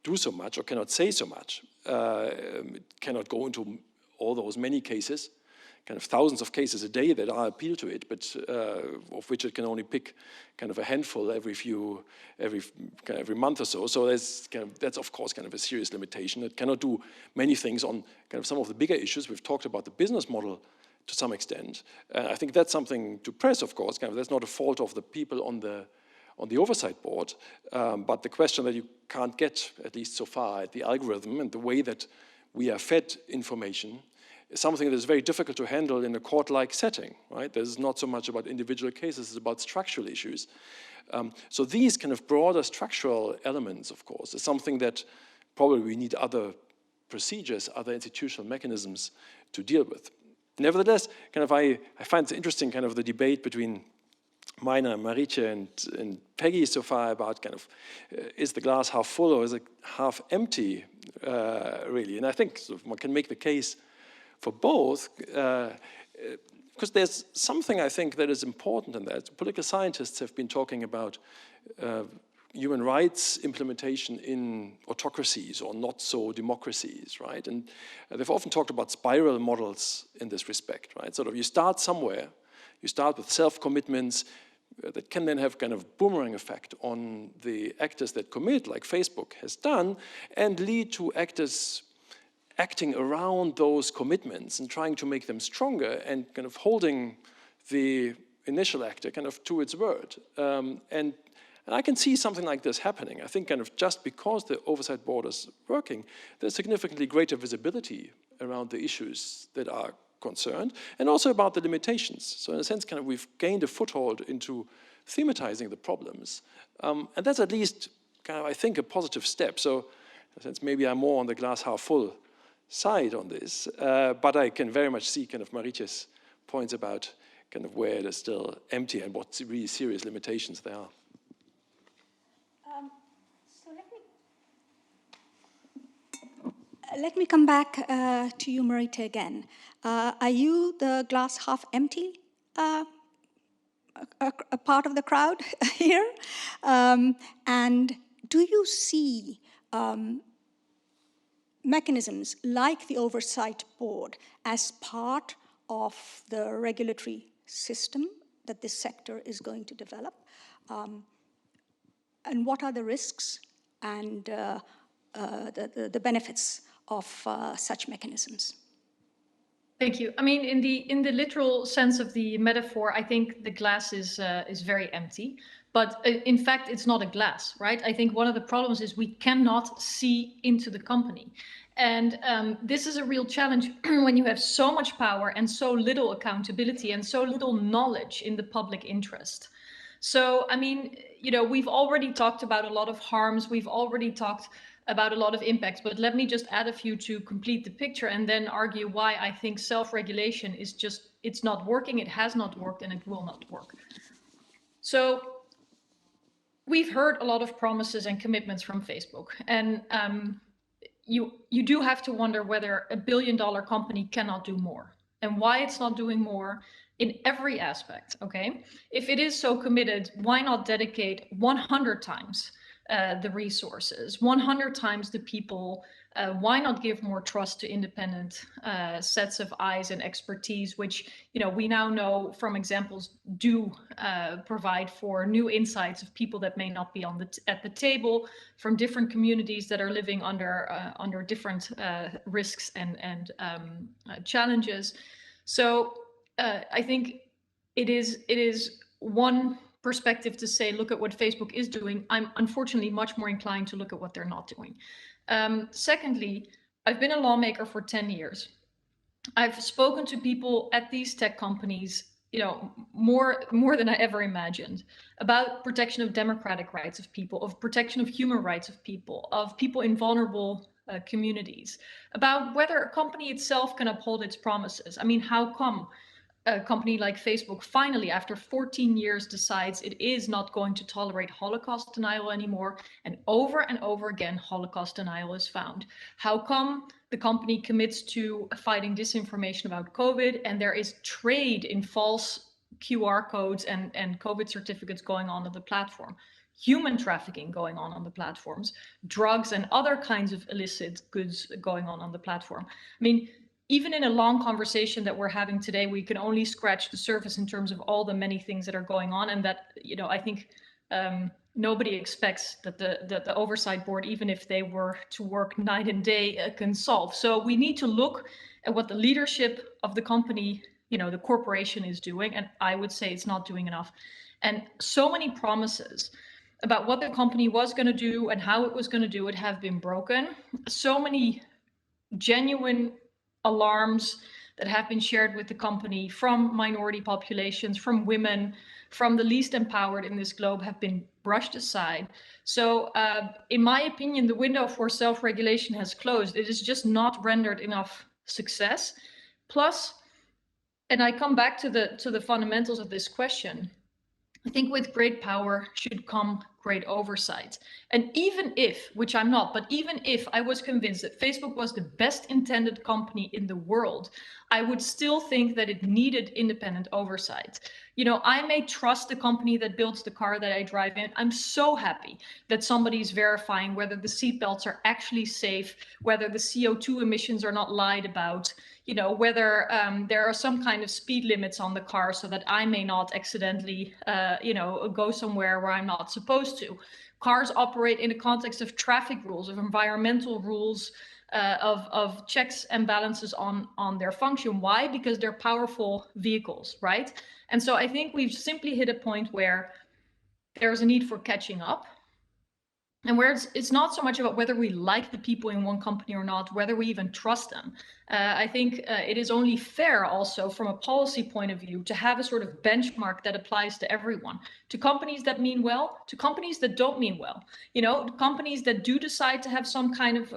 do so much or cannot say so much. It cannot go into all those many cases, kind of thousands of cases a day that are appealed to it, but of which it can only pick kind of a handful every month or so. So that's of course kind of a serious limitation. It cannot do many things on kind of some of the bigger issues. We've talked about the business model to some extent. I think that's something to press, of course. Kind of that's not a fault of the people on the Oversight Board, but the question that you can't get, at least so far, at the algorithm and the way that we are fed information is something that is very difficult to handle in a court-like setting, right? This is not so much about individual cases, it's about structural issues. So these kind of broader structural elements, of course, is something that probably we need other procedures, other institutional mechanisms to deal with. Nevertheless, kind of I find it interesting kind of the debate between Maina, Marietje, and Peggy so far about kind of is the glass half full or is it half empty, really? And I think sort of one can make the case for both, because there's something I think that is important in that. Political scientists have been talking about human rights implementation in autocracies or not so democracies, right? And they've often talked about spiral models in this respect, right? Sort of you start somewhere, you start with self-commitments that can then have kind of boomerang effect on the actors that commit, like Facebook has done, and lead to actors acting around those commitments and trying to make them stronger and kind of holding the initial actor kind of to its word. And I can see something like this happening. I think kind of just because the Oversight Board is working, there's significantly greater visibility around the issues that are concerned, and also about the limitations. So in a sense, kind of we've gained a foothold into thematizing the problems. And that's at least kind of, I think, a positive step. So in a sense, maybe I'm more on the glass half full side on this, but I can very much see kind of Marietje's points about kind of where it is still empty and what really serious limitations there are. Let me come back to you, Marietje, again. Are you the glass half empty a part of the crowd here? And do you see mechanisms like the Oversight Board as part of the regulatory system that this sector is going to develop? And what are the risks and the benefits of such mechanisms? Thank you. I mean, in the literal sense of the metaphor, I think the glass is very empty. But in fact, it's not a glass, right? I think one of the problems is we cannot see into the company. And this is a real challenge when you have so much power and so little accountability and so little knowledge in the public interest. So, I mean, you know, we've already talked about a lot of harms. We've already talked about a lot of impacts, but let me just add a few to complete the picture and then argue why I think self-regulation is just, it's not working, it has not worked, and it will not work. So we've heard a lot of promises and commitments from Facebook, and you do have to wonder whether a billion-dollar company cannot do more and why it's not doing more in every aspect, okay? If it is so committed, why not dedicate 100 times the resources, 100 times the people? Why not give more trust to independent sets of eyes and expertise, which, you know, we now know from examples do provide for new insights of people that may not be on at the table, from different communities that are living under different risks and challenges. So I think it is one perspective to say, look at what Facebook is doing. I'm unfortunately much more inclined to look at what they're not doing. Secondly, I've been a lawmaker for 10 years. I've spoken to people at these tech companies, you know, more than I ever imagined, about protection of democratic rights of people, of protection of human rights of people in vulnerable communities, about whether a company itself can uphold its promises. I mean, how come a company like Facebook finally, after 14 years, decides it is not going to tolerate Holocaust denial anymore, and over again, Holocaust denial is found? How come the company commits to fighting disinformation about COVID, and there is trade in false QR codes and COVID certificates going on the platform? Human trafficking going on the platforms, drugs and other kinds of illicit goods going on the platform. I mean, even in a long conversation that we're having today, we can only scratch the surface in terms of all the many things that are going on, and that, you know, I think nobody expects that the Oversight Board, even if they were to work night and day, can solve. So we need to look at what the leadership of the company, you know, the corporation is doing, and I would say it's not doing enough. And so many promises about what the company was going to do and how it was going to do it have been broken. So many genuine alarms that have been shared with the company from minority populations, from women, from the least empowered in this globe have been brushed aside. So in my opinion, the window for self-regulation has closed. It is just not rendered enough success. Plus, and I come back to the fundamentals of this question, I think with great power should come great oversight. And even if, which I'm not, but even if I was convinced that Facebook was the best intended company in the world, I would still think that it needed independent oversight. You know, I may trust the company that builds the car that I drive in. I'm so happy that somebody's verifying whether the seatbelts are actually safe, whether the CO2 emissions are not lied about. you know, whether there are some kind of speed limits on the car so that I may not accidentally, you know, go somewhere where I'm not supposed to. Cars operate in the context of traffic rules, of environmental rules, of checks and balances on their function. Why? Because they're powerful vehicles, right? And so I think we've simply hit a point where there's a need for catching up. And where it's not so much about whether we like the people in one company or not, whether we even trust them. I think it is only fair also from a policy point of view to have a sort of benchmark that applies to everyone, to companies that mean well, to companies that don't mean well. You know, companies that do decide to have some kind of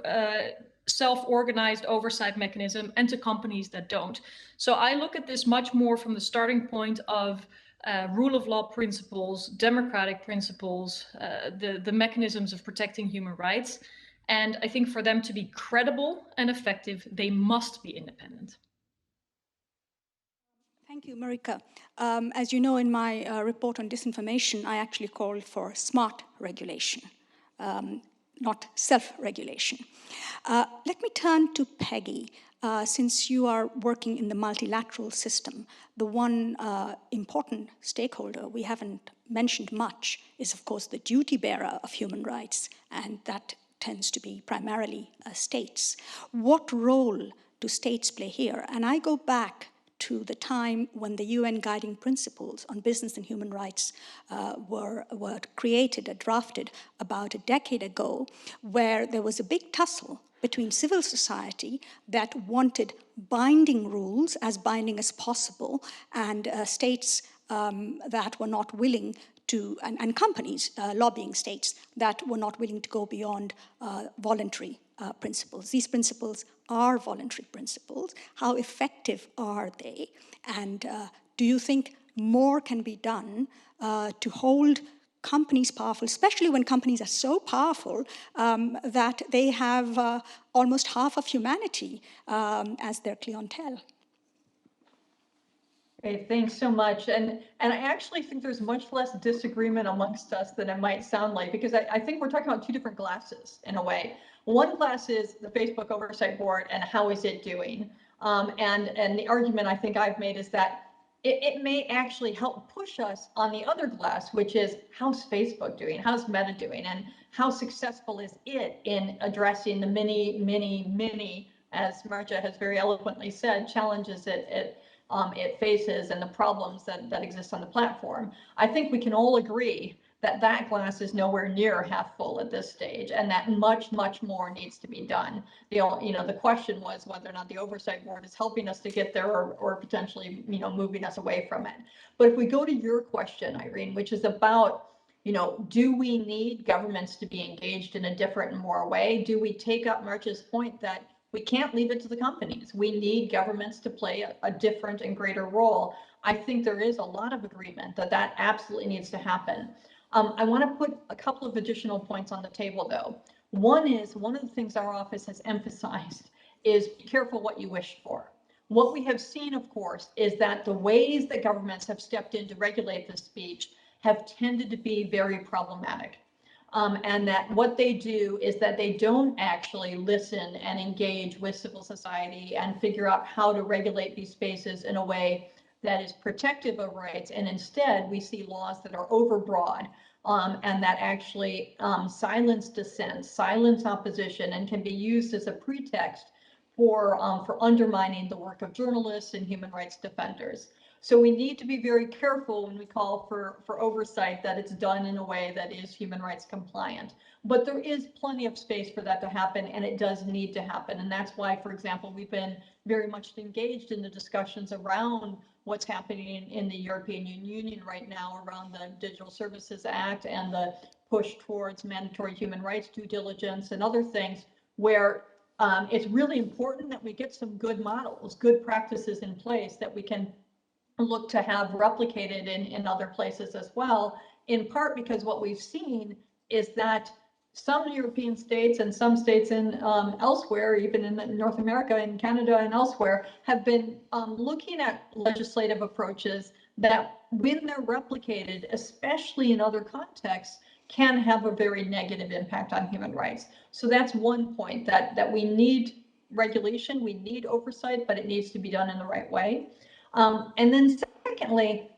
self-organized oversight mechanism, and to companies that don't. So I look at this much more from the starting point of rule of law principles, democratic principles, the mechanisms of protecting human rights. And I think for them to be credible and effective, they must be independent. Thank you, Marika. As you know, in my report on disinformation, I actually called for smart regulation, not self-regulation. Let me turn to Peggy. Since you are working in the multilateral system, the one important stakeholder we haven't mentioned much is, of course, the duty bearer of human rights, and that tends to be primarily states. What role do states play here? And I go back to the time when the UN Guiding Principles on Business and Human Rights were created or drafted about a decade ago, where there was a big tussle between civil society that wanted binding rules, as binding as possible, and states that were not willing to, and companies, lobbying states that were not willing to go beyond voluntary principles. These principles are voluntary principles. How effective are they? And do you think more can be done to hold companies powerful, especially when companies are so powerful that they have almost half of humanity as their clientele? Okay, thanks so much. And I actually think there's much less disagreement amongst us than it might sound like, because I think we're talking about two different glasses in a way. One glass is the Facebook Oversight Board and how is it doing? And the argument I think I've made is that it may actually help push us on the other glass, which is how's Facebook doing? How's Meta doing? And how successful is it in addressing the many, as Marja has very eloquently said, challenges it faces and the problems that exist on the platform. I think we can all agree that that glass is nowhere near half full at this stage, and that much more needs to be done. The question was whether or not the Oversight Board is helping us to get there, or potentially, moving us away from it. But if we go to your question, Irene, which is about, do we need governments to be engaged in a different and more way? Do we take up Marja's point that we can't leave it to the companies? We need governments to play a different and greater role. I think there is a lot of agreement that absolutely needs to happen. I want to put a couple of additional points on the table, though. One of the things our office has emphasized is be careful what you wish for. What we have seen, of course, is that the ways that governments have stepped in to regulate this speech have tended to be very problematic. And that what they do is that they don't actually listen and engage with civil society and figure out how to regulate these spaces in a way that is protective of rights. And instead, we see laws that are overbroad and that actually silence dissent, silence opposition, and can be used as a pretext for undermining the work of journalists and human rights defenders. So we need to be very careful when we call for oversight that it's done in a way that is human rights compliant. But there is plenty of space for that to happen, and it does need to happen. And that's why, for example, we've been very much engaged in the discussions around what's happening in the European Union right now around the Digital Services Act and the push towards mandatory human rights due diligence and other things, where it's really important that we get some good models, good practices in place that we can look to have replicated in other places as well, in part because what we've seen is that some European states and some states in elsewhere, even in North America and Canada and elsewhere, have been looking at legislative approaches that, when they're replicated, especially in other contexts, can have a very negative impact on human rights. So that's one point, that we need regulation, we need oversight, but it needs to be done in the right way. And then secondly,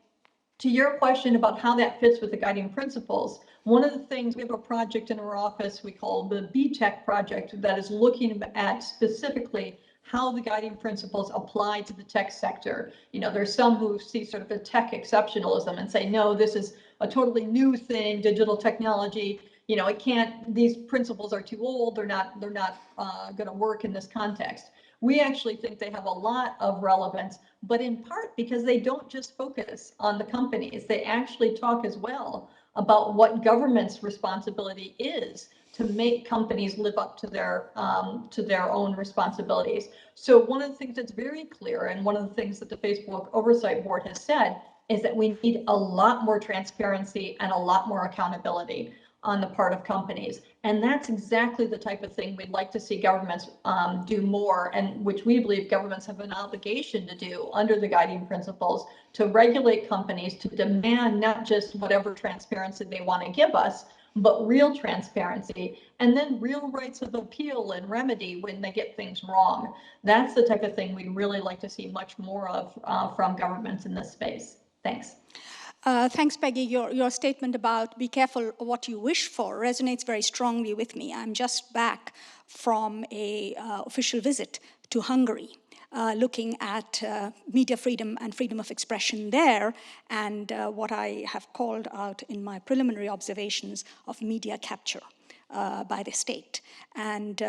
to your question about how that fits with the guiding principles, one of the things, we have a project in our office we call the BTEC project that is looking at specifically how the guiding principles apply to the tech sector. You know, there's some who see sort of a tech exceptionalism and say, no, this is a totally new thing, digital technology. You know, it can't, these principles are too old, they're not going to work in this context. We actually think they have a lot of relevance, but in part because they don't just focus on the companies, they actually talk as well about what government's responsibility is to make companies live up to their own responsibilities. So one of the things that's very clear, and one of the things that the Facebook Oversight Board has said, is that we need a lot more transparency and a lot more accountability on the part of companies. And that's exactly the type of thing we'd like to see governments do more, and which we believe governments have an obligation to do under the guiding principles, to regulate companies, to demand not just whatever transparency they want to give us, but real transparency, and then real rights of appeal and remedy when they get things wrong. That's the type of thing we'd really like to see much more of from governments in this space. Thanks. Thanks, Peggy. Your statement about be careful what you wish for resonates very strongly with me. I'm just back from an official visit to Hungary, looking at media freedom and freedom of expression there, and what I have called out in my preliminary observations of media capture by the state. And,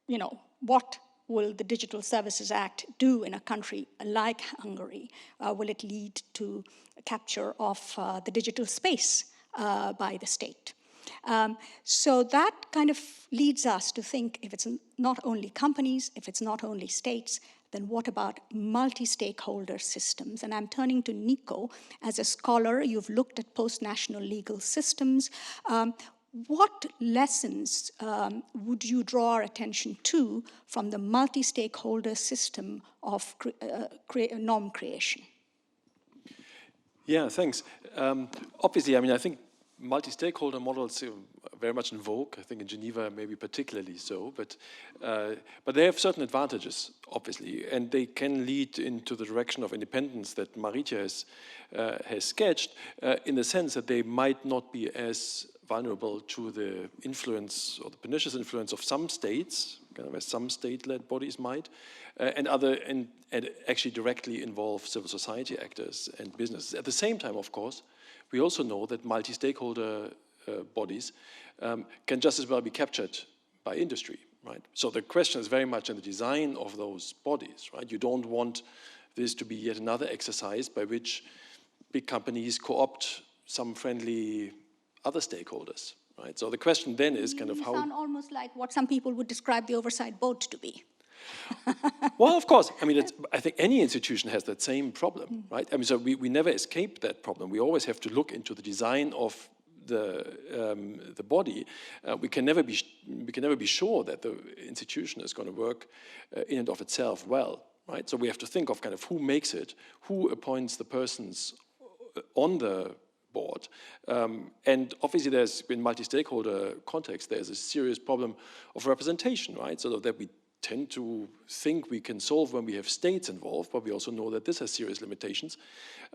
you know, what will the Digital Services Act do in a country like Hungary? Will it lead to capture of the digital space by the state? So that kind of leads us to think, if it's not only companies, if it's not only states, then what about multi-stakeholder systems? And I'm turning to Nico. As a scholar, you've looked at post-national legal systems. What lessons would you draw our attention to from the multi-stakeholder system of norm creation? Yeah, thanks. Obviously, I mean, I think multi-stakeholder models are very much in vogue. I think in Geneva, maybe particularly so. But they have certain advantages, obviously, and they can lead into the direction of independence that Marietje has sketched, in the sense that they might not be as vulnerable to the influence or the pernicious influence of some states, kind of as some state-led bodies might, and actually directly involve civil society actors and businesses. At the same time, of course, we also know that multi-stakeholder bodies can just as well be captured by industry, right? So the question is very much in the design of those bodies, right? You don't want this to be yet another exercise by which big companies co-opt some friendly other stakeholders, right? So the question then is kind of how... You sound almost like what some people would describe the Oversight Board to be. Well, of course. I mean, I think any institution has that same problem, right? I mean, so we never escape that problem. We always have to look into the design of the body. We can never be sure that the institution is going to work in and of itself well, right? So we have to think of kind of who makes it, who appoints the persons on the board. And obviously there's, in multi-stakeholder context, there's a serious problem of representation, right? So that we tend to think we can solve when we have states involved, but we also know that this has serious limitations.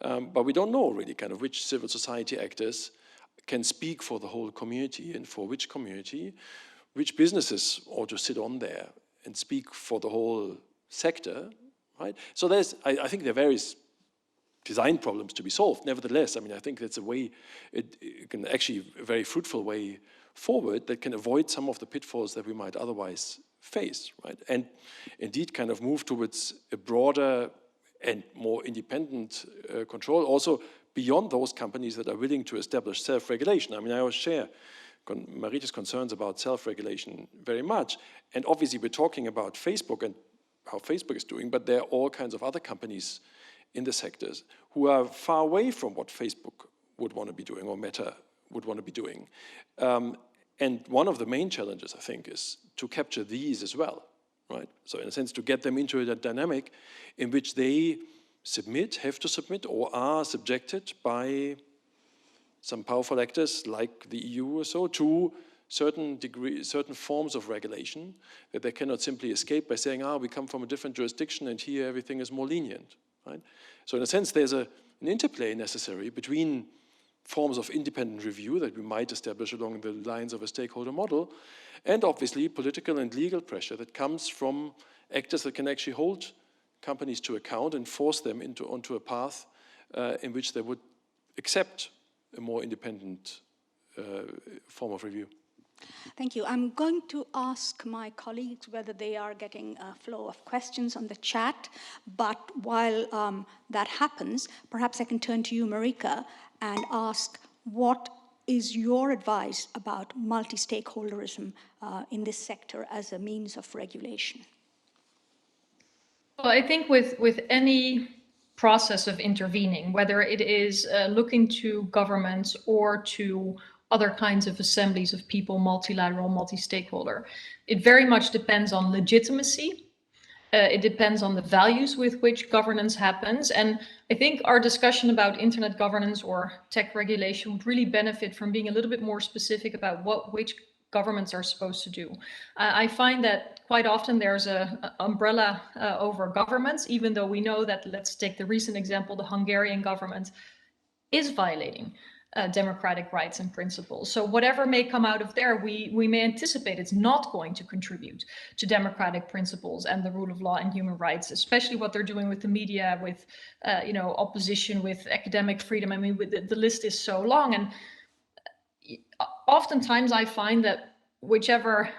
But we don't know really kind of which civil society actors can speak for the whole community, and for which community, which businesses ought to sit on there and speak for the whole sector, right? So I think there are various design problems to be solved. Nevertheless, I mean, I think that's a way, it can actually a very fruitful way forward that can avoid some of the pitfalls that we might otherwise face, right? And indeed kind of move towards a broader and more independent control, also beyond those companies that are willing to establish self-regulation. I mean, I always share Marietje's concerns about self-regulation very much. And obviously we're talking about Facebook and how Facebook is doing, but there are all kinds of other companies in the sectors who are far away from what Facebook would want to be doing or Meta would want to be doing. And one of the main challenges, I think, is to capture these as well, right? So in a sense, to get them into a dynamic in which they have to submit, or are subjected by some powerful actors like the EU or so to certain forms of regulation that they cannot simply escape by saying, we come from a different jurisdiction and here everything is more lenient, right? So in a sense, there's an interplay necessary between forms of independent review that we might establish along the lines of a stakeholder model, and obviously political and legal pressure that comes from actors that can actually hold companies to account and force them onto a path in which they would accept a more independent form of review. Thank you. I'm going to ask my colleagues whether they are getting a flow of questions on the chat, but while that happens, perhaps I can turn to you, Marika, and ask what is your advice about multi-stakeholderism in this sector as a means of regulation? Well, I think with any process of intervening, whether it is looking to governments or to other kinds of assemblies of people, multilateral, multi-stakeholder, it very much depends on legitimacy. It depends on the values with which governance happens. And I think our discussion about internet governance or tech regulation would really benefit from being a little bit more specific about which governments are supposed to do. I find that quite often there's an umbrella over governments, even though we know that, let's take the recent example, the Hungarian government is violating democratic rights and principles. So whatever may come out of there, we may anticipate it's not going to contribute to democratic principles and the rule of law and human rights, especially what they're doing with the media, with opposition, with academic freedom. I mean, the list is so long. And oftentimes I find that whichever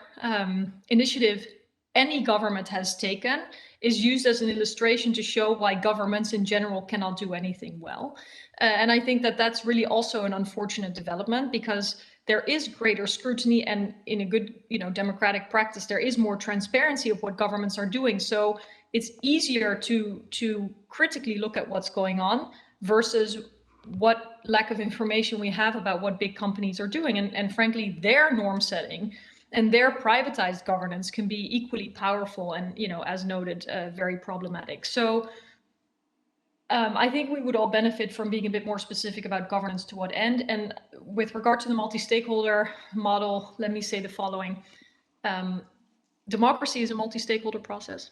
initiative any government has taken is used as an illustration to show why governments in general cannot do anything well. And I think that that's really also an unfortunate development, because there is greater scrutiny, and in a good, democratic practice, there is more transparency of what governments are doing. So it's easier to critically look at what's going on versus what lack of information we have about what big companies are doing. And frankly, their norm setting and their privatized governance can be equally powerful and, as noted, very problematic. So I think we would all benefit from being a bit more specific about governance to what end. And with regard to the multi-stakeholder model, let me say the following. Democracy is a multi-stakeholder process.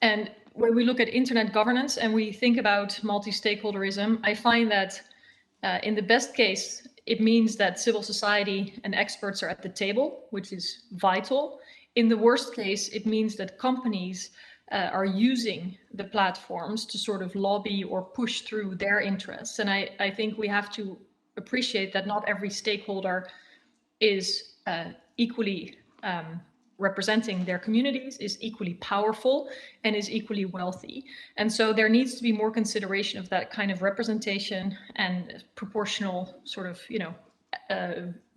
And when we look at internet governance and we think about multi-stakeholderism, I find that in the best case, it means that civil society and experts are at the table, which is vital. In the worst case, it means that companies are using the platforms to sort of lobby or push through their interests. And I think we have to appreciate that not every stakeholder is equally representing their communities, is equally powerful, and is equally wealthy. And so there needs to be more consideration of that kind of representation and proportional sort of,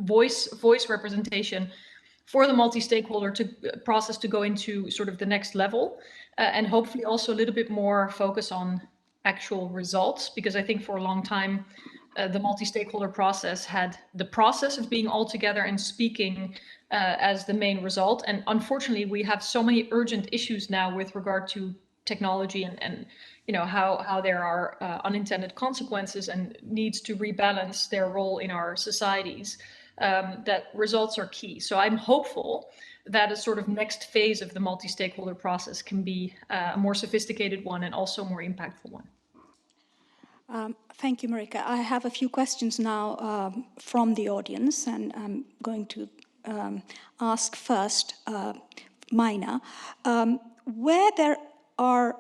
voice representation for the multi-stakeholder process to go into sort of the next level, and hopefully also a little bit more focus on actual results, because I think for a long time, the multi-stakeholder process had the process of being all together and speaking as the main result. And unfortunately, we have so many urgent issues now with regard to technology and how there are unintended consequences and needs to rebalance their role in our societies, that results are key. So I'm hopeful that a sort of next phase of the multi-stakeholder process can be a more sophisticated one and also a more impactful one. Thank you, Marika. I have a few questions now from the audience, and I'm going to ask first Mina. Where there are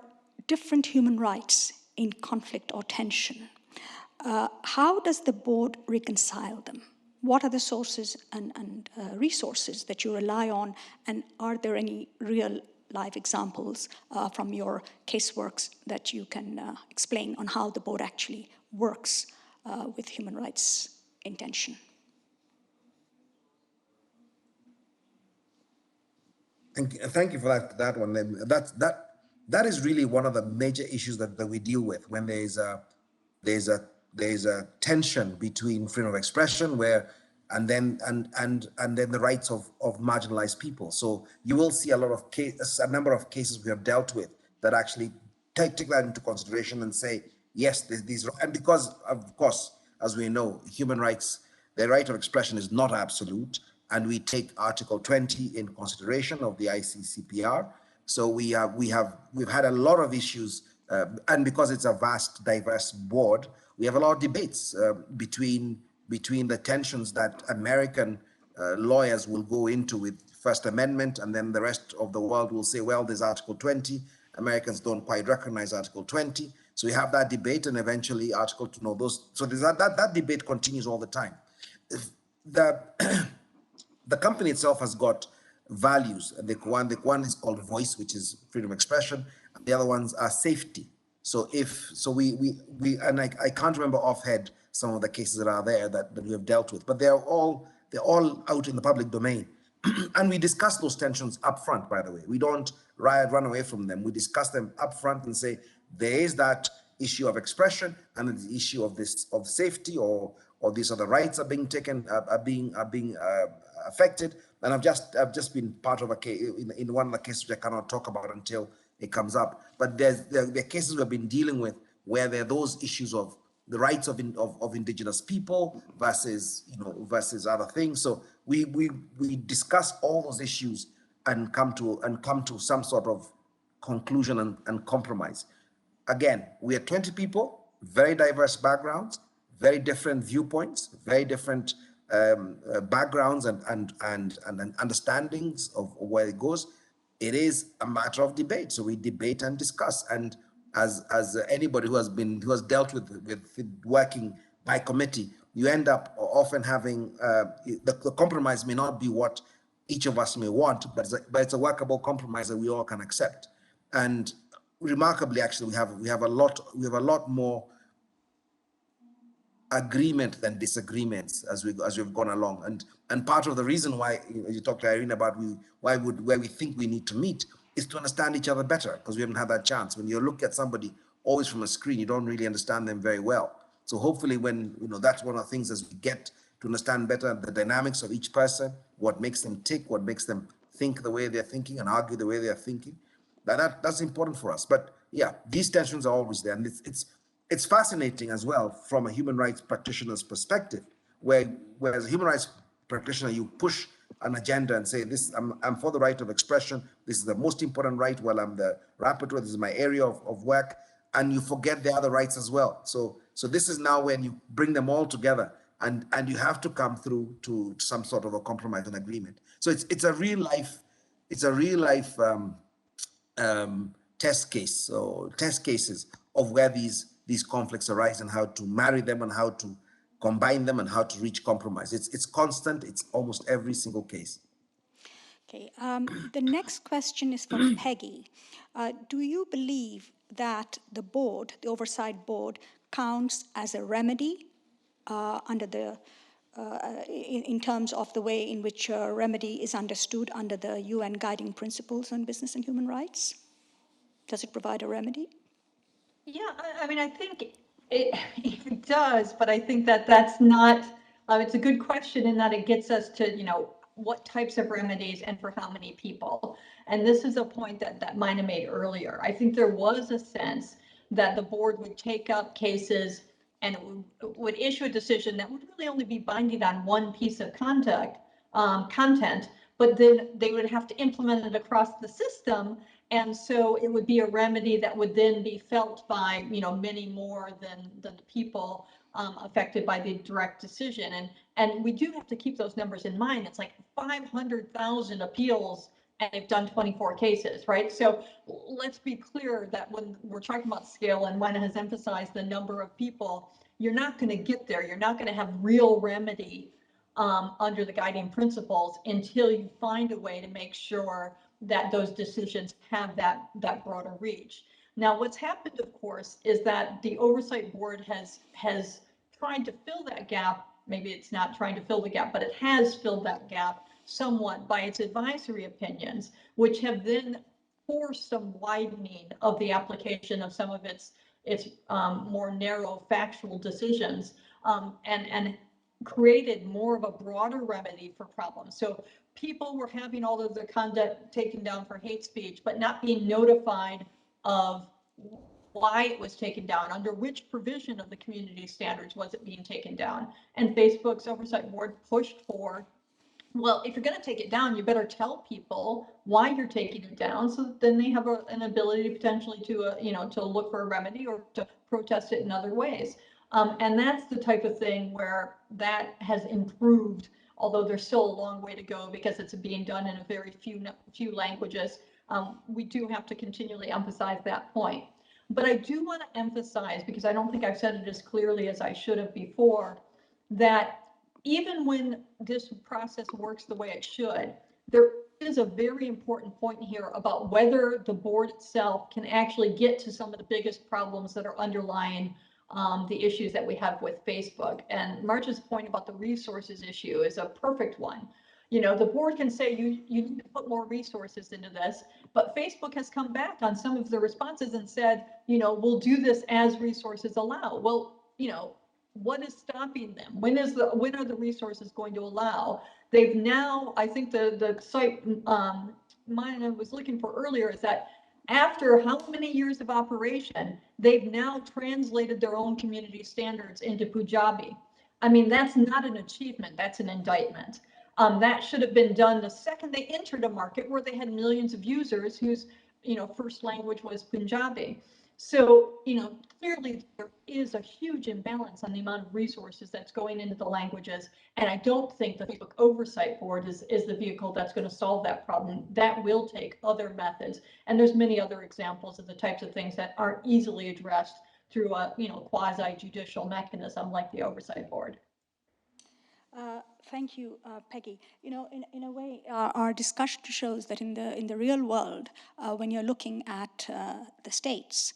different human rights in conflict or tension, how does the board reconcile them? What are the sources and resources that you rely on, and are there any real live examples from your caseworks that you can explain on how the board actually works with human rights in tension? Thank you for that one. That is really one of the major issues that we deal with when there's a tension between freedom of expression and then the rights of marginalized people. So you will see a number of cases we have dealt with that actually take that into consideration and say, yes, these, and because of course, as we know, human rights the right of expression is not absolute, and we take Article 20 in consideration of the ICCPR. So we've had a lot of issues, and because it's a vast, diverse board, we have a lot of debates between the tensions that American lawyers will go into with First Amendment, and then the rest of the world will say, well, there's Article 20. Americans don't quite recognize Article 20. So we have that debate, and eventually Article, so there's that debate continues all the time. The the company itself has got values. The one is called voice, which is freedom of expression, and the other ones are safety. So I can't remember offhand some of the cases that are there that we have dealt with, but they're all out in the public domain. And we discuss those tensions up front, by the way. We don't run away from them. We discuss them up front and say, there is that issue of expression and the issue of safety, or these other rights are being taken, are being affected. And I've just been part of a case in one of the cases which I cannot talk about until it comes up. But there are cases we've been dealing with where there are those issues of the rights of indigenous people versus other things. So we discuss all those issues and come to some sort of conclusion and compromise. Again, we are 20 people, very diverse backgrounds, very different viewpoints, very different backgrounds and understandings of where it goes. It is a matter of debate. So we debate and discuss. And as anybody who has dealt with working by committee, you end up often having the compromise may not be what each of us may want, but it's a workable compromise that we all can accept. And remarkably, actually, we have a lot more agreement than disagreements as we've gone along. And part of the reason why you talked to Irene about where we think we need to meet is to understand each other better, because we haven't had that chance. When you look at somebody always from a screen, you don't really understand them very well. So hopefully when, that's one of the things as we get to understand better the dynamics of each person, what makes them tick, what makes them think the way they're thinking and argue the way they're thinking, that's important for us. But yeah, these tensions are always there. And it's fascinating as well from a human rights practitioner's perspective, where as a human rights practitioner, you push an agenda and say, I'm for the right of expression. This is the most important right. Well, I'm the rapporteur. This is my area of work. And you forget the other rights as well. So this is now when you bring them all together, and you have to come through to some sort of a compromise and agreement. So it's a real life test case, so test cases of where these conflicts arise and how to marry them and how to combine them and how to reach compromise. It's constant. It's almost every single case. Okay. The next question is from Peggy. Do you believe that the board, the oversight board, counts as a remedy under the in terms of the way in which a remedy is understood under the UN Guiding Principles on Business and Human Rights? Does it provide a remedy? Yeah, I mean, I think it does, but I think that's not, it's a good question in that it gets us to, what types of remedies and for how many people. And this is a point that Mina made earlier. I think there was a sense that the board would take up cases and would issue a decision that would really only be binding on one piece of content, but then they would have to implement it across the system. And so it would be a remedy that would then be felt by, many more than the people affected by the direct decision. And we do have to keep those numbers in mind. It's like 500,000 appeals, and they've done 24 cases, right? So let's be clear that when we're talking about scale, and Mina has emphasized the number of people, you're not going to get there. You're not going to have real remedy under the guiding principles until you find a way to make sure that those decisions have that broader reach. Now, what's happened, of course, is that the Oversight Board has tried to fill that gap. Maybe it's not trying to fill the gap, but it has filled that gap somewhat by its advisory opinions, which have then forced some widening of the application of some of its more narrow factual decisions, and created more of a broader remedy for problems. So people were having all of their conduct taken down for hate speech, but not being notified of why it was taken down, under which provision of the community standards was it being taken down. And Facebook's oversight board pushed for, well, if you're going to take it down, you better tell people why you're taking it down, so that then they have an ability potentially to, to look for a remedy or to protest it in other ways. And that's the type of thing where that has improved, although there's still a long way to go because it's being done in a very few languages. We do have to continually emphasize that point. But I do want to emphasize, because I don't think I've said it as clearly as I should have before, that even when this process works the way it should, there is a very important point here about whether the board itself can actually get to some of the biggest problems that are underlying the issues that we have with Facebook. And Marge's point about the resources issue is a perfect one. The board can say you need to put more resources into this, but Facebook has come back on some of the responses and said, we'll do this as resources allow. Well, what is stopping them? When are the resources going to allow? They've now, I think the site mine I was looking for earlier is that after how many years of operation, they've now translated their own community standards into Punjabi. I mean, that's not an achievement, that's an indictment. That should have been done the second they entered a market where they had millions of users whose first language was Punjabi. So, clearly there is a huge imbalance on the amount of resources that's going into the languages. And I don't think the Facebook Oversight Board is the vehicle that's going to solve that problem. That will take other methods. And there's many other examples of the types of things that aren't easily addressed through a, quasi-judicial mechanism like the Oversight Board. Thank you, Peggy. In a way, our discussion shows that in the real world, when you're looking at the states,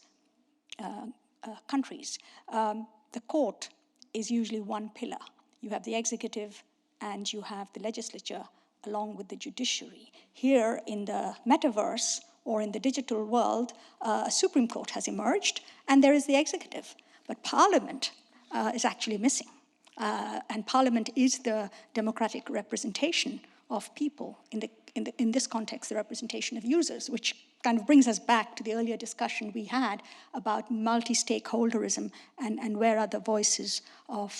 countries, the court is usually one pillar. You have the executive and you have the legislature along with the judiciary. Here in the metaverse or in the digital world, a Supreme Court has emerged and there is the executive, but Parliament is actually missing. And Parliament is the democratic representation of people, in this context, the representation of users, which kind of brings us back to the earlier discussion we had about multi-stakeholderism and where are the voices of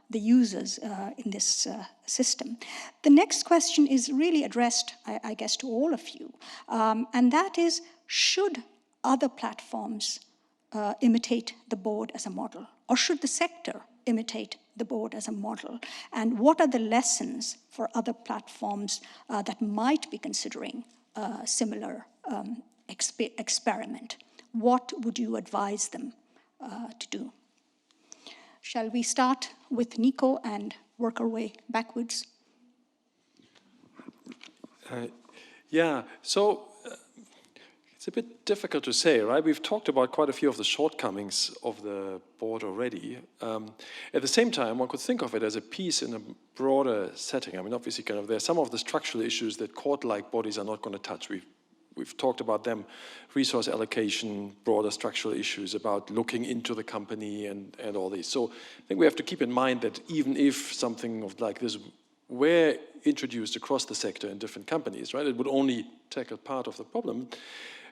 the users in this system. The next question is really addressed, I guess, to all of you, and that is, should other platforms imitate the board as a model, or should the sector imitate the board as a model? And what are the lessons for other platforms that might be considering a similar experiment? What would you advise them to do? Shall we start with Nico and work our way backwards? So it's a bit difficult to say, right? We've talked about quite a few of the shortcomings of the board already. At the same time, one could think of it as a piece in a broader setting. I mean, obviously, there are some of the structural issues that court-like bodies are not going to touch. We've talked about them: resource allocation, broader structural issues about looking into the company and all these. So I think we have to keep in mind that even if something like this were introduced across the sector in different companies, right, it would only tackle part of the problem.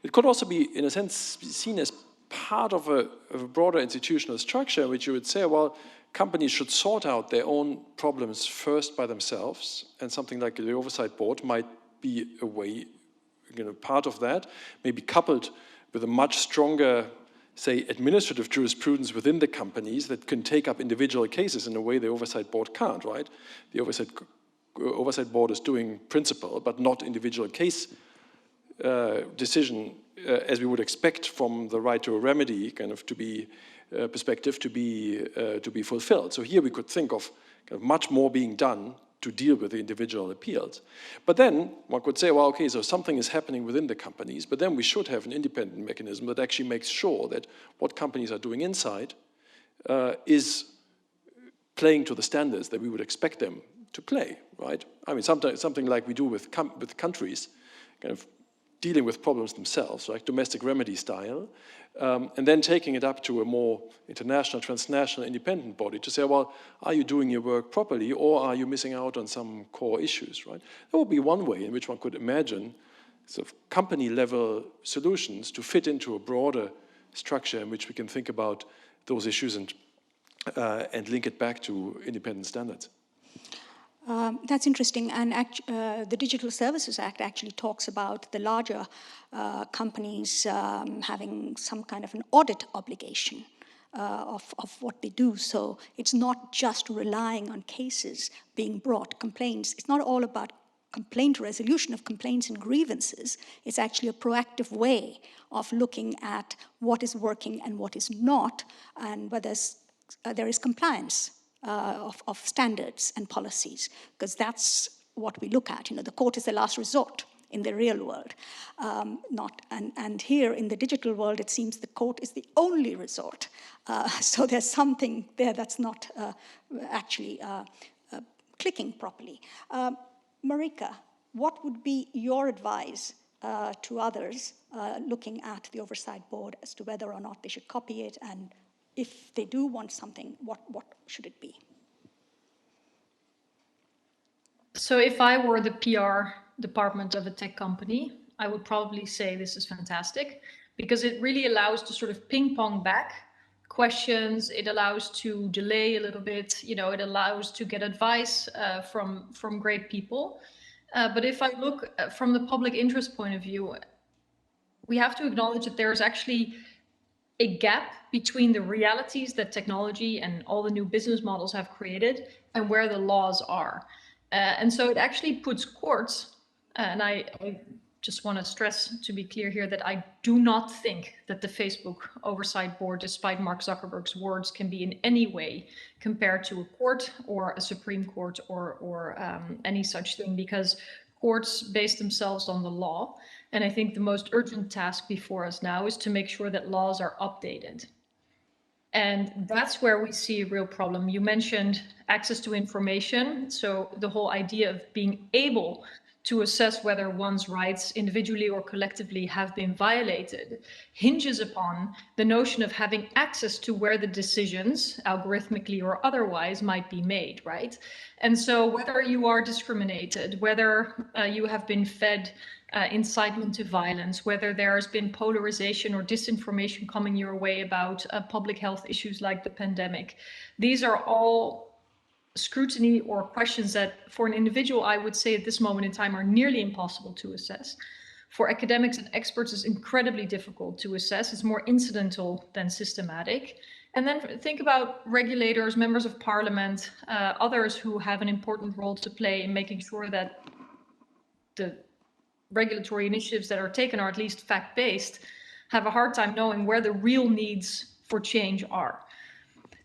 It could also be, in a sense, seen as part of a broader institutional structure, which you would say, well, companies should sort out their own problems first by themselves, and something like the Oversight Board might be a way, part of that, maybe coupled with a much stronger, say, administrative jurisprudence within the companies that can take up individual cases in a way the Oversight Board can't, right? The Oversight Board is doing principle, but not individual case decision, as we would expect from the right to a remedy to be perspective to be fulfilled. So here we could think of much more being done to deal with the individual appeals. But then one could say, well, okay, so something is happening within the companies, but then we should have an independent mechanism that actually makes sure that what companies are doing inside is playing to the standards that we would expect them to play, right? I mean, something like we do with countries, dealing with problems themselves, right? Domestic remedy style, and then taking it up to a more international, transnational, independent body to say, well, are you doing your work properly, or are you missing out on some core issues, right? That would be one way in which one could imagine sort of company-level solutions to fit into a broader structure in which we can think about those issues and link it back to independent standards. That's interesting, and the Digital Services Act actually talks about the larger companies having some kind of an audit obligation of what they do. So it's not just relying on cases being brought, complaints. It's not all about complaint resolution of complaints and grievances. It's actually a proactive way of looking at what is working and what is not, and whether there is compliance of standards and policies, because that's what we look at. The court is the last resort in the real world. And here in the digital world, it seems the court is the only resort. So there's something there that's not actually clicking properly. Marika, what would be your advice to others looking at the Oversight Board as to whether or not they should copy it, and if they do want something, what should it be? So if I were the PR department of a tech company, I would probably say this is fantastic, because it really allows to sort of ping pong back questions. It allows to delay a little bit, it allows to get advice from great people. But if I look from the public interest point of view, we have to acknowledge that there's actually a gap between the realities that technology and all the new business models have created and where the laws are. And so it actually puts courts, and I just want to stress, to be clear here, that I do not think that the Facebook Oversight Board, despite Mark Zuckerberg's words, can be in any way compared to a court or a Supreme Court or any such thing, because courts base themselves on the law. And I think the most urgent task before us now is to make sure that laws are updated. And that's where we see a real problem. You mentioned access to information. So the whole idea of being able to assess whether one's rights individually or collectively have been violated hinges upon the notion of having access to where the decisions, algorithmically or otherwise, might be made, right? And so whether you are discriminated, whether you have been fed incitement to violence, whether there has been polarization or disinformation coming your way about public health issues like the pandemic, these are all scrutiny or questions that for an individual, I would say at this moment in time, are nearly impossible to assess. For academics and experts, it's incredibly difficult to assess. It's more incidental than systematic. And then think about regulators, members of parliament, others who have an important role to play in making sure that the regulatory initiatives that are taken are at least fact-based, have a hard time knowing where the real needs for change are.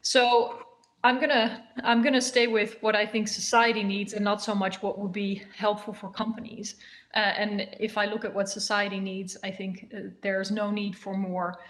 So I'm gonna stay with what I think society needs and not so much what would be helpful for companies. And if I look at what society needs, I think there's no need for more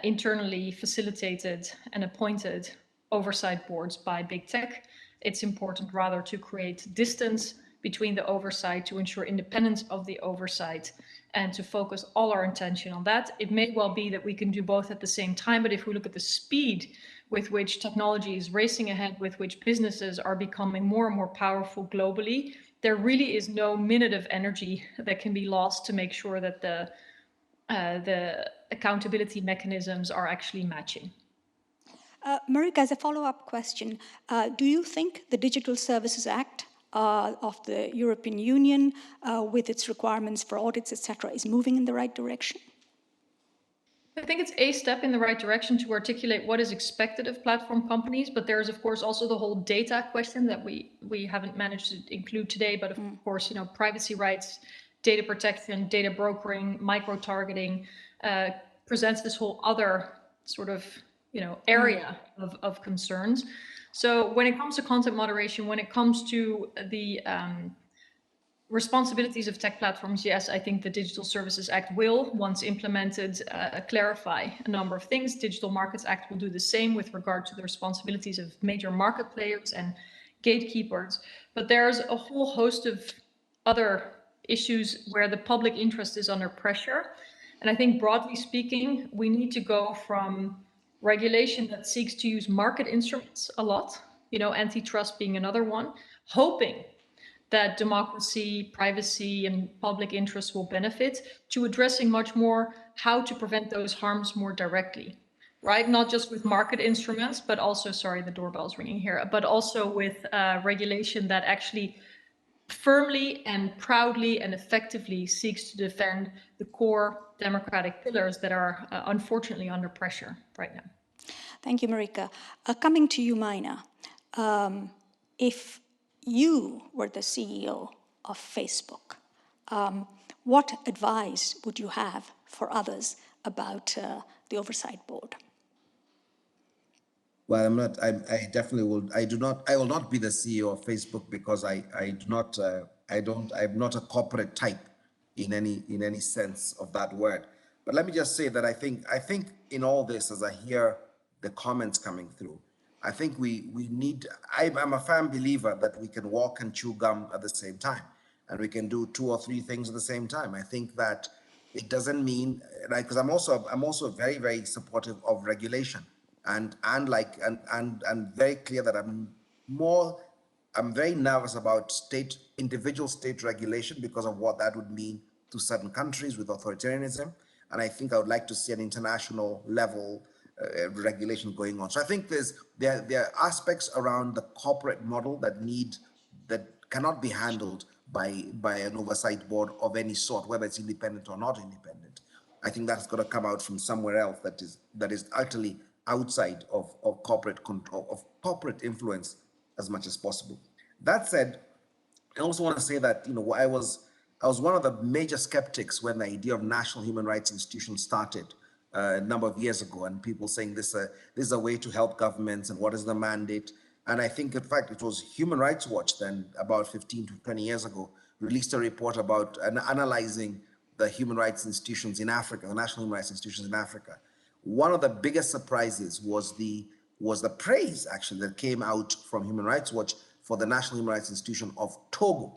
internally facilitated and appointed oversight boards by big tech. It's important rather to create distance between the oversight, to ensure independence of the oversight, and to focus all our attention on that. It may well be that we can do both at the same time, but if we look at the speed with which technology is racing ahead, with which businesses are becoming more and more powerful globally, there really is no minute of energy that can be lost to make sure that the accountability mechanisms are actually matching. Marika, as a follow-up question, do you think the Digital Services Act of the European Union, with its requirements for audits, etc., is moving in the right direction? I think it's a step in the right direction to articulate what is expected of platform companies, but there's of course also the whole data question that we haven't managed to include today, but of course, privacy rights, data protection, data brokering, micro-targeting presents this whole other sort of, area of concerns. So when it comes to content moderation, when it comes to the responsibilities of tech platforms, yes, I think the Digital Services Act will, once implemented, clarify a number of things. Digital Markets Act will do the same with regard to the responsibilities of major market players and gatekeepers. But there's a whole host of other issues where the public interest is under pressure. And I think broadly speaking, we need to go from regulation that seeks to use market instruments a lot, antitrust being another one, hoping that democracy, privacy, and public interest will benefit, to addressing much more how to prevent those harms more directly, right? Not just with market instruments, but also, sorry, the doorbell's ringing here, but also with regulation that actually firmly and proudly and effectively seeks to defend the core democratic pillars that are unfortunately under pressure right now. Thank you, Marika. Coming to you, Mina, if you were the CEO of Facebook, what advice would you have for others about the Oversight Board? Well, I'm not. I definitely will. I do not. I will not be the CEO of Facebook because I do not. I don't. I'm not a corporate type in any sense of that word. But let me just say that I think in all this, as I hear the comments coming through, I think we need. I'm a firm believer that we can walk and chew gum at the same time, and we can do 2 or 3 things at the same time. I think that it doesn't mean, like, because I'm also very, very supportive of regulation. And very clear that I'm very nervous about individual state regulation because of what that would mean to certain countries with authoritarianism. And I think I would like to see an international level regulation going on. So I think there are aspects around the corporate model that cannot be handled by an oversight board of any sort, whether it's independent or not independent. I think that's got to come out from somewhere else that is utterly outside of corporate control, of corporate influence as much as possible. That said, I also want to say that, I was one of the major skeptics when the idea of national human rights institutions started a number of years ago, and people saying this is a way to help governments and what is the mandate. And I think, in fact, it was Human Rights Watch then, about 15 to 20 years ago, released a report about analyzing the human rights institutions in Africa, the national human rights institutions in Africa. One of the biggest surprises was the praise, actually, that came out from Human Rights Watch for the National Human Rights Institution of Togo,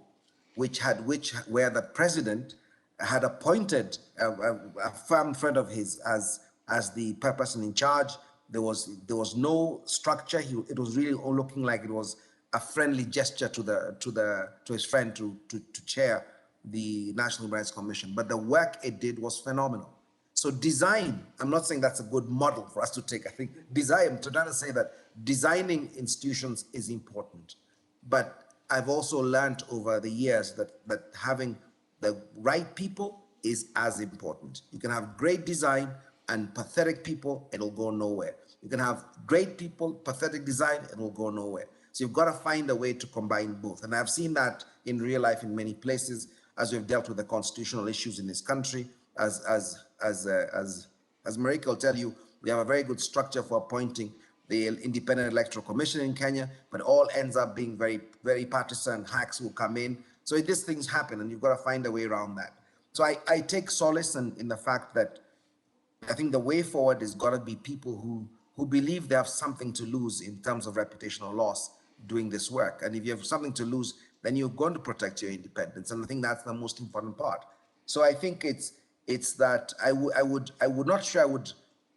where the president had appointed a firm friend of his as the person in charge. There was no structure. It was really all looking like it was a friendly gesture to his friend to chair the National Human Rights Commission. But the work it did was phenomenal. So design, I'm not saying that's a good model for us to take. I think design, to try to say that designing institutions is important. But I've also learned over the years that having the right people is as important. You can have great design and pathetic people, it'll go nowhere. You can have great people, pathetic design, it'll go nowhere. So you've got to find a way to combine both. And I've seen that in real life in many places as we've dealt with the constitutional issues in this country. As Marika will tell you, we have a very good structure for appointing the Independent Electoral Commission in Kenya, but all ends up being very, very partisan. Hacks will come in. So these things happen, and you've got to find a way around that. So I take solace in the fact that I think the way forward is got to be people who believe they have something to lose in terms of reputational loss doing this work. And if you have something to lose, then you're going to protect your independence. And I think that's the most important part. So I think it's that I would not sure I would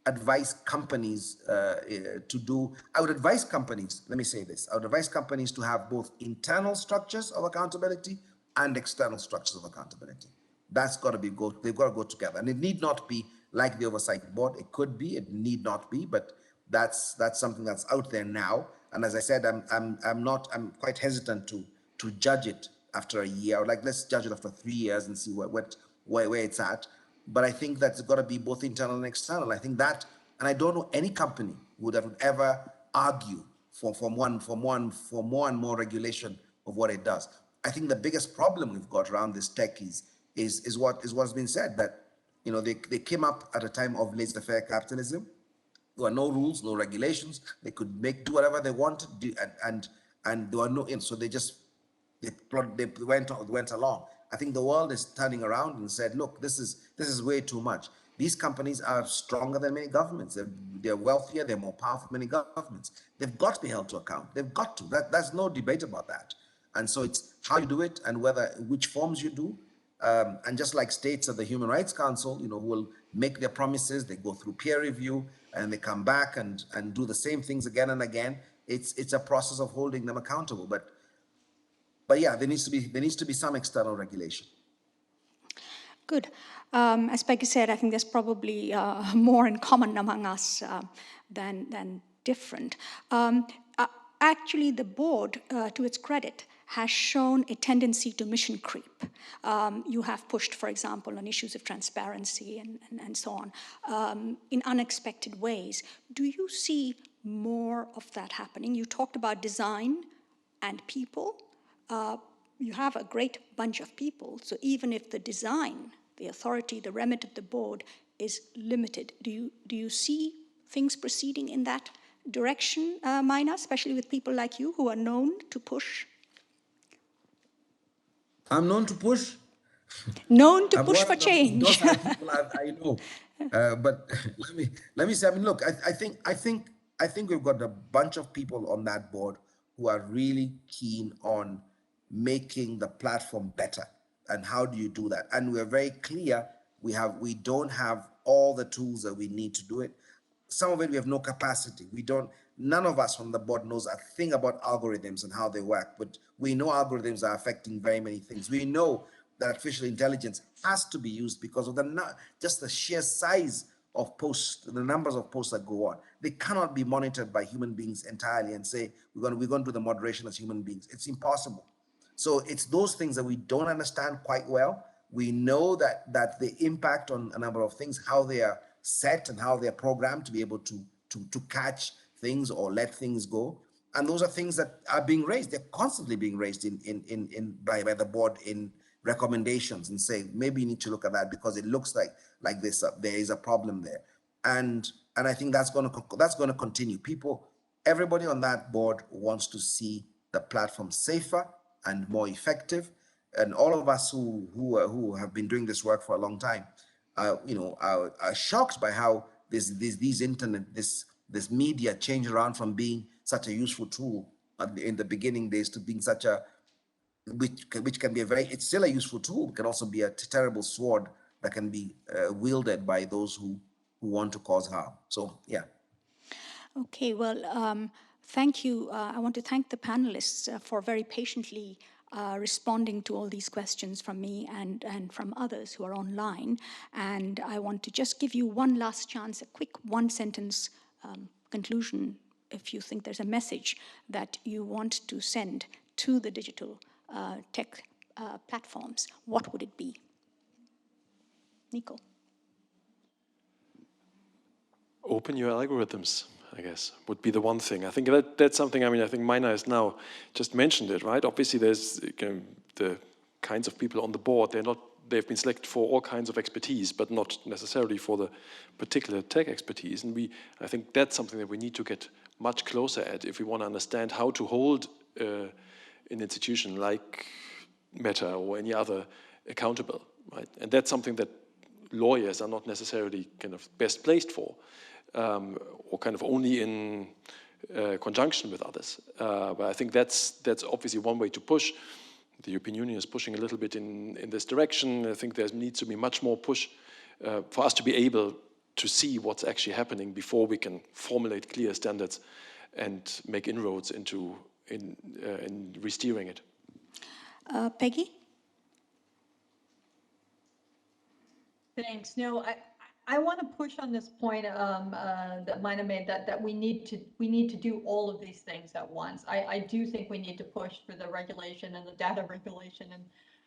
advise companies to do. I would advise companies, let me say this, I would advise companies to have both internal structures of accountability and external structures of accountability. That's got to be they've got to go together. And it need not be like the oversight board. It could be, it need not be, but that's something that's out there now. And as I said, I'm quite hesitant to judge it after a year. I would like, let's judge it after 3 years and see where it's at. But I think that's got to be both internal and external. I think that, and I don't know any company would ever argue for more and more regulation of what it does. I think the biggest problem we've got around this tech is what's been said, that they came up at a time of laissez-faire capitalism. There were no rules, no regulations. They could do whatever they wanted, and there were no, so they went along. I think the world is turning around and said, look, this is way too much. These companies are stronger than many governments. They're wealthier, they're more powerful than many governments. They've got to be held to account. They've got to. There's no debate about that. And so it's how you do it and which forms you do. And just like states of the Human Rights Council, who will make their promises, they go through peer review, and they come back and do the same things again and again. It's a process of holding them accountable. But But yeah, there needs to be some external regulation. Good. As Peggy said, I think there's probably more in common among us than different. Actually, the board, to its credit, has shown a tendency to mission creep. You have pushed, for example, on issues of transparency and so on in unexpected ways. Do you see more of that happening? You talked about design and people. You have a great bunch of people, so even if the design, the authority, the remit of the board is limited, do you see things proceeding in that direction, Mina, especially with people like you who are known to push? I'm known to push. Known to I'm push one for of the most change. docile people I know. But let me say, I mean, look, I think we've got a bunch of people on that board who are really keen on making the platform better. And how do you do that? And we're very clear we don't have all the tools that we need to do it. Some of it we have no capacity. None of us on the board knows a thing about algorithms and how they work, but we know algorithms are affecting very many things. We know that artificial intelligence has to be used because of just the sheer size of posts, the numbers of posts that go on. They cannot be monitored by human beings entirely and say, we're going to do the moderation as human beings. It's impossible. So it's those things that we don't understand quite well. We know that the impact on a number of things, how they are set and how they are programmed to be able to catch things or let things go. And those are things that are being raised. They're constantly being raised by the board in recommendations and say, maybe you need to look at that because it looks like this, there is a problem there. And I think that's going to continue. Everybody on that board wants to see the platform safer and more effective. And all of us who have been doing this work for a long time, are shocked by how this media changed around from being such a useful tool in the beginning days to being such a which can be it's still a useful tool, can also be a terrible sword that can be wielded by those who want to cause harm. So yeah. Okay, well, thank you. I want to thank the panelists for very patiently responding to all these questions from me and from others who are online. And I want to just give you one last chance, a quick one-sentence conclusion, if you think there's a message that you want to send to the digital tech platforms. What would it be? Nico. Open your algorithms, I guess, would be the one thing. I think that's something, I think Mina has now just mentioned it, right? Obviously, there's the kinds of people on the board, they've been selected for all kinds of expertise, but not necessarily for the particular tech expertise. And I think that's something that we need to get much closer at if we want to understand how to hold an institution like Meta or any other accountable, right? And that's something that lawyers are not necessarily kind of best placed for, or kind of only in conjunction with others. But I think that's obviously one way to push. The European Union is pushing a little bit in this direction. I think there needs to be much more push for us to be able to see what's actually happening before we can formulate clear standards and make inroads in re-steering it. Peggy? Thanks. No, I want to push on this point that Mina made, that we need to do all of these things at once. I do think we need to push for the regulation and the data regulation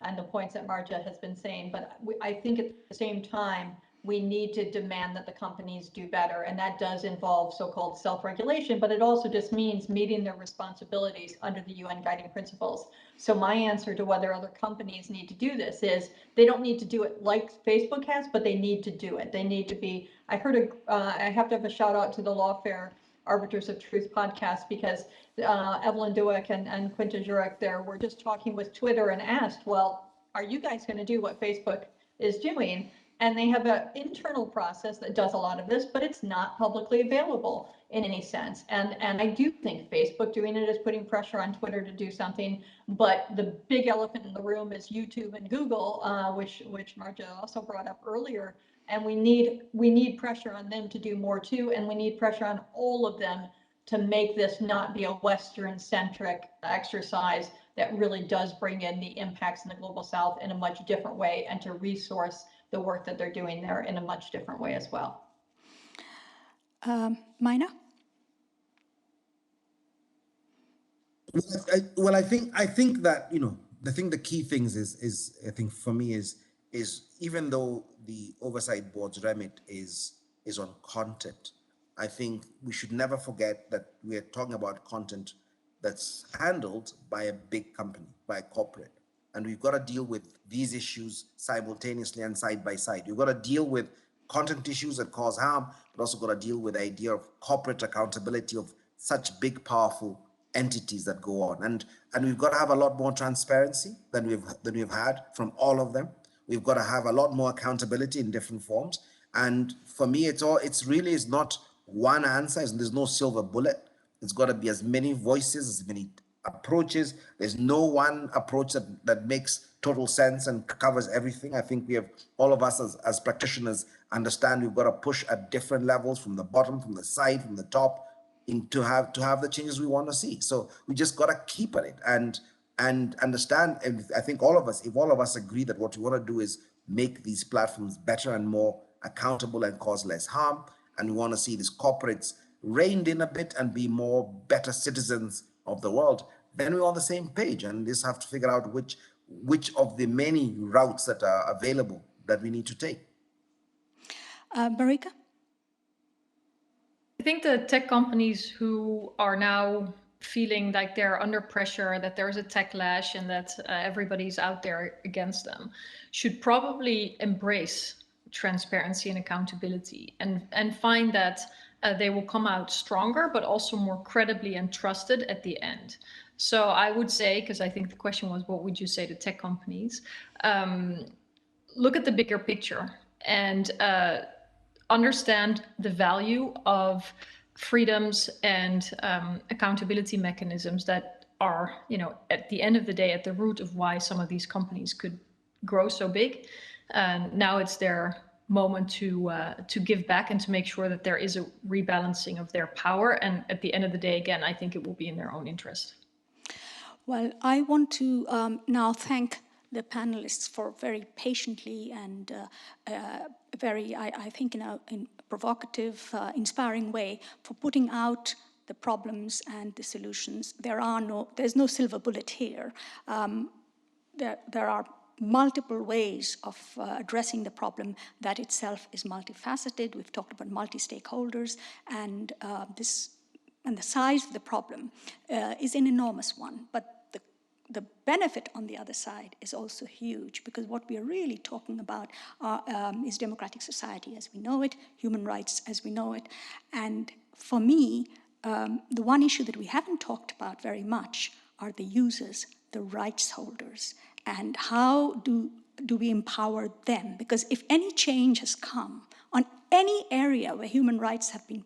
and the points that Marja has been saying. But I think at the same time, we need to demand that the companies do better. And that does involve so-called self-regulation, but it also just means meeting their responsibilities under the UN guiding principles. So my answer to whether other companies need to do this is they don't need to do it like Facebook has, but they need to do it. They need to be, I have to have a shout out to the Lawfare Arbiters of Truth podcast, because Evelyn Dueck and Quinta Jurek there were just talking with Twitter and asked, well, are you guys going to do what Facebook is doing? And they have an internal process that does a lot of this, but it's not publicly available in any sense. And I do think Facebook doing it is putting pressure on Twitter to do something. But the big elephant in the room is YouTube and Google, which Marja also brought up earlier. And we need pressure on them to do more too. And we need pressure on all of them to make this not be a Western-centric exercise that really does bring in the impacts in the global south in a much different way, and to resource the work that they're doing there in a much different way as well. Mina? Well, I think that, you know, the key things is I think for me is even though the oversight board's remit is on content, I think we should never forget that we are talking about content that's handled by a big company, by a corporate, and we've got to deal with these issues simultaneously and side by side. We've got to deal with content issues that cause harm, but also got to deal with the idea of corporate accountability of such big, powerful entities that go on, and we've got to have a lot more transparency than we've had from all of them. We've got to have a lot more accountability in different forms, and for me, it's really is not one answer. There's no silver bullet. It's got to be as many voices, as many approaches. There's no one approach that makes total sense and covers everything. I think we have, all of us as practitioners, understand we've got to push at different levels, from the bottom, from the side, from the top, to have the changes we want to see. So we just got to keep at it and understand. And I think if all of us agree that what we want to do is make these platforms better and more accountable and cause less harm, and we want to see these corporates reined in a bit and be more better citizens of the world, then we're on the same page, and just have to figure out which of the many routes that are available that we need to take. Marika? I think the tech companies who are now feeling like they're under pressure, that there's a techlash and that everybody's out there against them, should probably embrace transparency and accountability, and find that they will come out stronger, but also more credibly and trusted at the end. So I would say, because I think the question was, what would you say to tech companies? Look at the bigger picture and understand the value of freedoms and accountability mechanisms that are, you know, at the end of the day, at the root of why some of these companies could grow so big. And now it's their moment to give back and to make sure that there is a rebalancing of their power. And at the end of the day, again, I think it will be in their own interest. Well, I want to now thank the panelists for very patiently and very, I think, in a provocative, inspiring way, for putting out the problems and the solutions. There's no silver bullet here. There are multiple ways of addressing the problem that itself is multifaceted. We've talked about multi-stakeholders, and the size of the problem is an enormous one. But the benefit on the other side is also huge, because what we are really talking about is democratic society as we know it, human rights as we know it. And for me, the one issue that we haven't talked about very much are the users, the rights holders, and how do we empower them? Because if any change has come on any area where human rights have been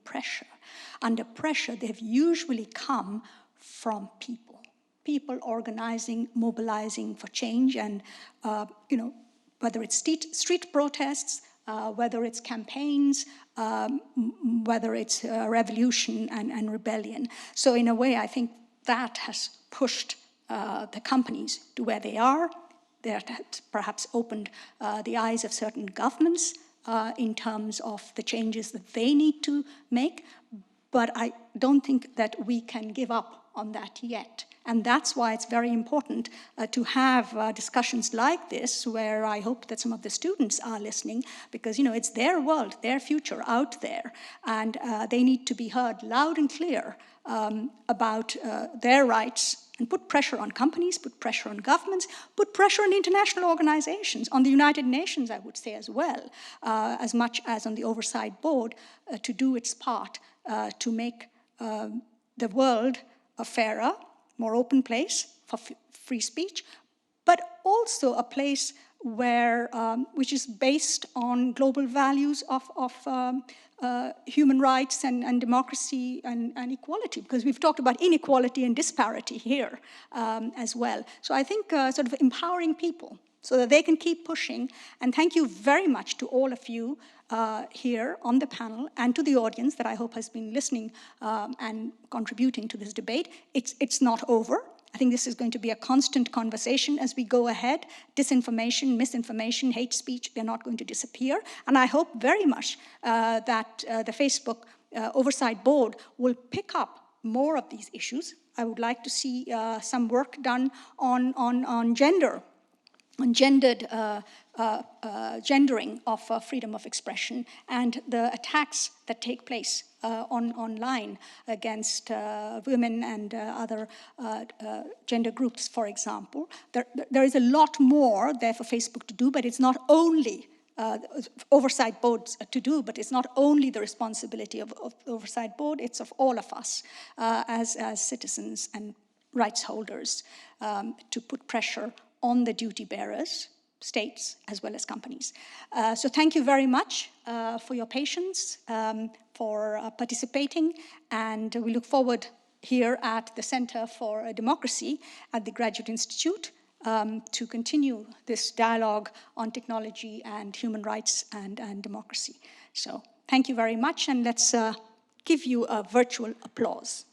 under pressure, they have usually come from people organizing, mobilizing for change, and whether it's street protests, whether it's campaigns, whether it's revolution and rebellion. So in a way, I think that has pushed the companies to where they are. That has perhaps opened the eyes of certain governments in terms of the changes that they need to make. But I don't think that we can give up on that yet. And that's why it's very important to have discussions like this, where I hope that some of the students are listening, because, you know, it's their world, their future out there, and they need to be heard loud and clear about their rights, and put pressure on companies, put pressure on governments, put pressure on international organizations, on the United Nations, I would say, as well, as much as on the Oversight Board, to do its part to make the world a fairer, more open place for free speech, but also a place where, which is based on global values of human rights and democracy and equality, because we've talked about inequality and disparity here as well. So I think sort of empowering people so that they can keep pushing. And thank you very much to all of you here on the panel, and to the audience that I hope has been listening and contributing to this debate. It's not over. I think this is going to be a constant conversation as we go ahead. Disinformation, misinformation, hate speech, they're not going to disappear. And I hope very much that the Facebook Oversight Board will pick up more of these issues. I would like to see some work done on gender, on gendered gendering of freedom of expression and the attacks that take place online against women and other gender groups, for example. There is a lot more there for Facebook to do, but it's not only oversight boards to do, but it's not only the responsibility of the oversight board, it's of all of us as citizens and rights holders to put pressure on the duty bearers, states as well as companies. So thank you very much for your patience, for participating, and we look forward here at the Center for Democracy at the Graduate Institute to continue this dialogue on technology and human rights and democracy. So thank you very much, and let's give you a virtual applause.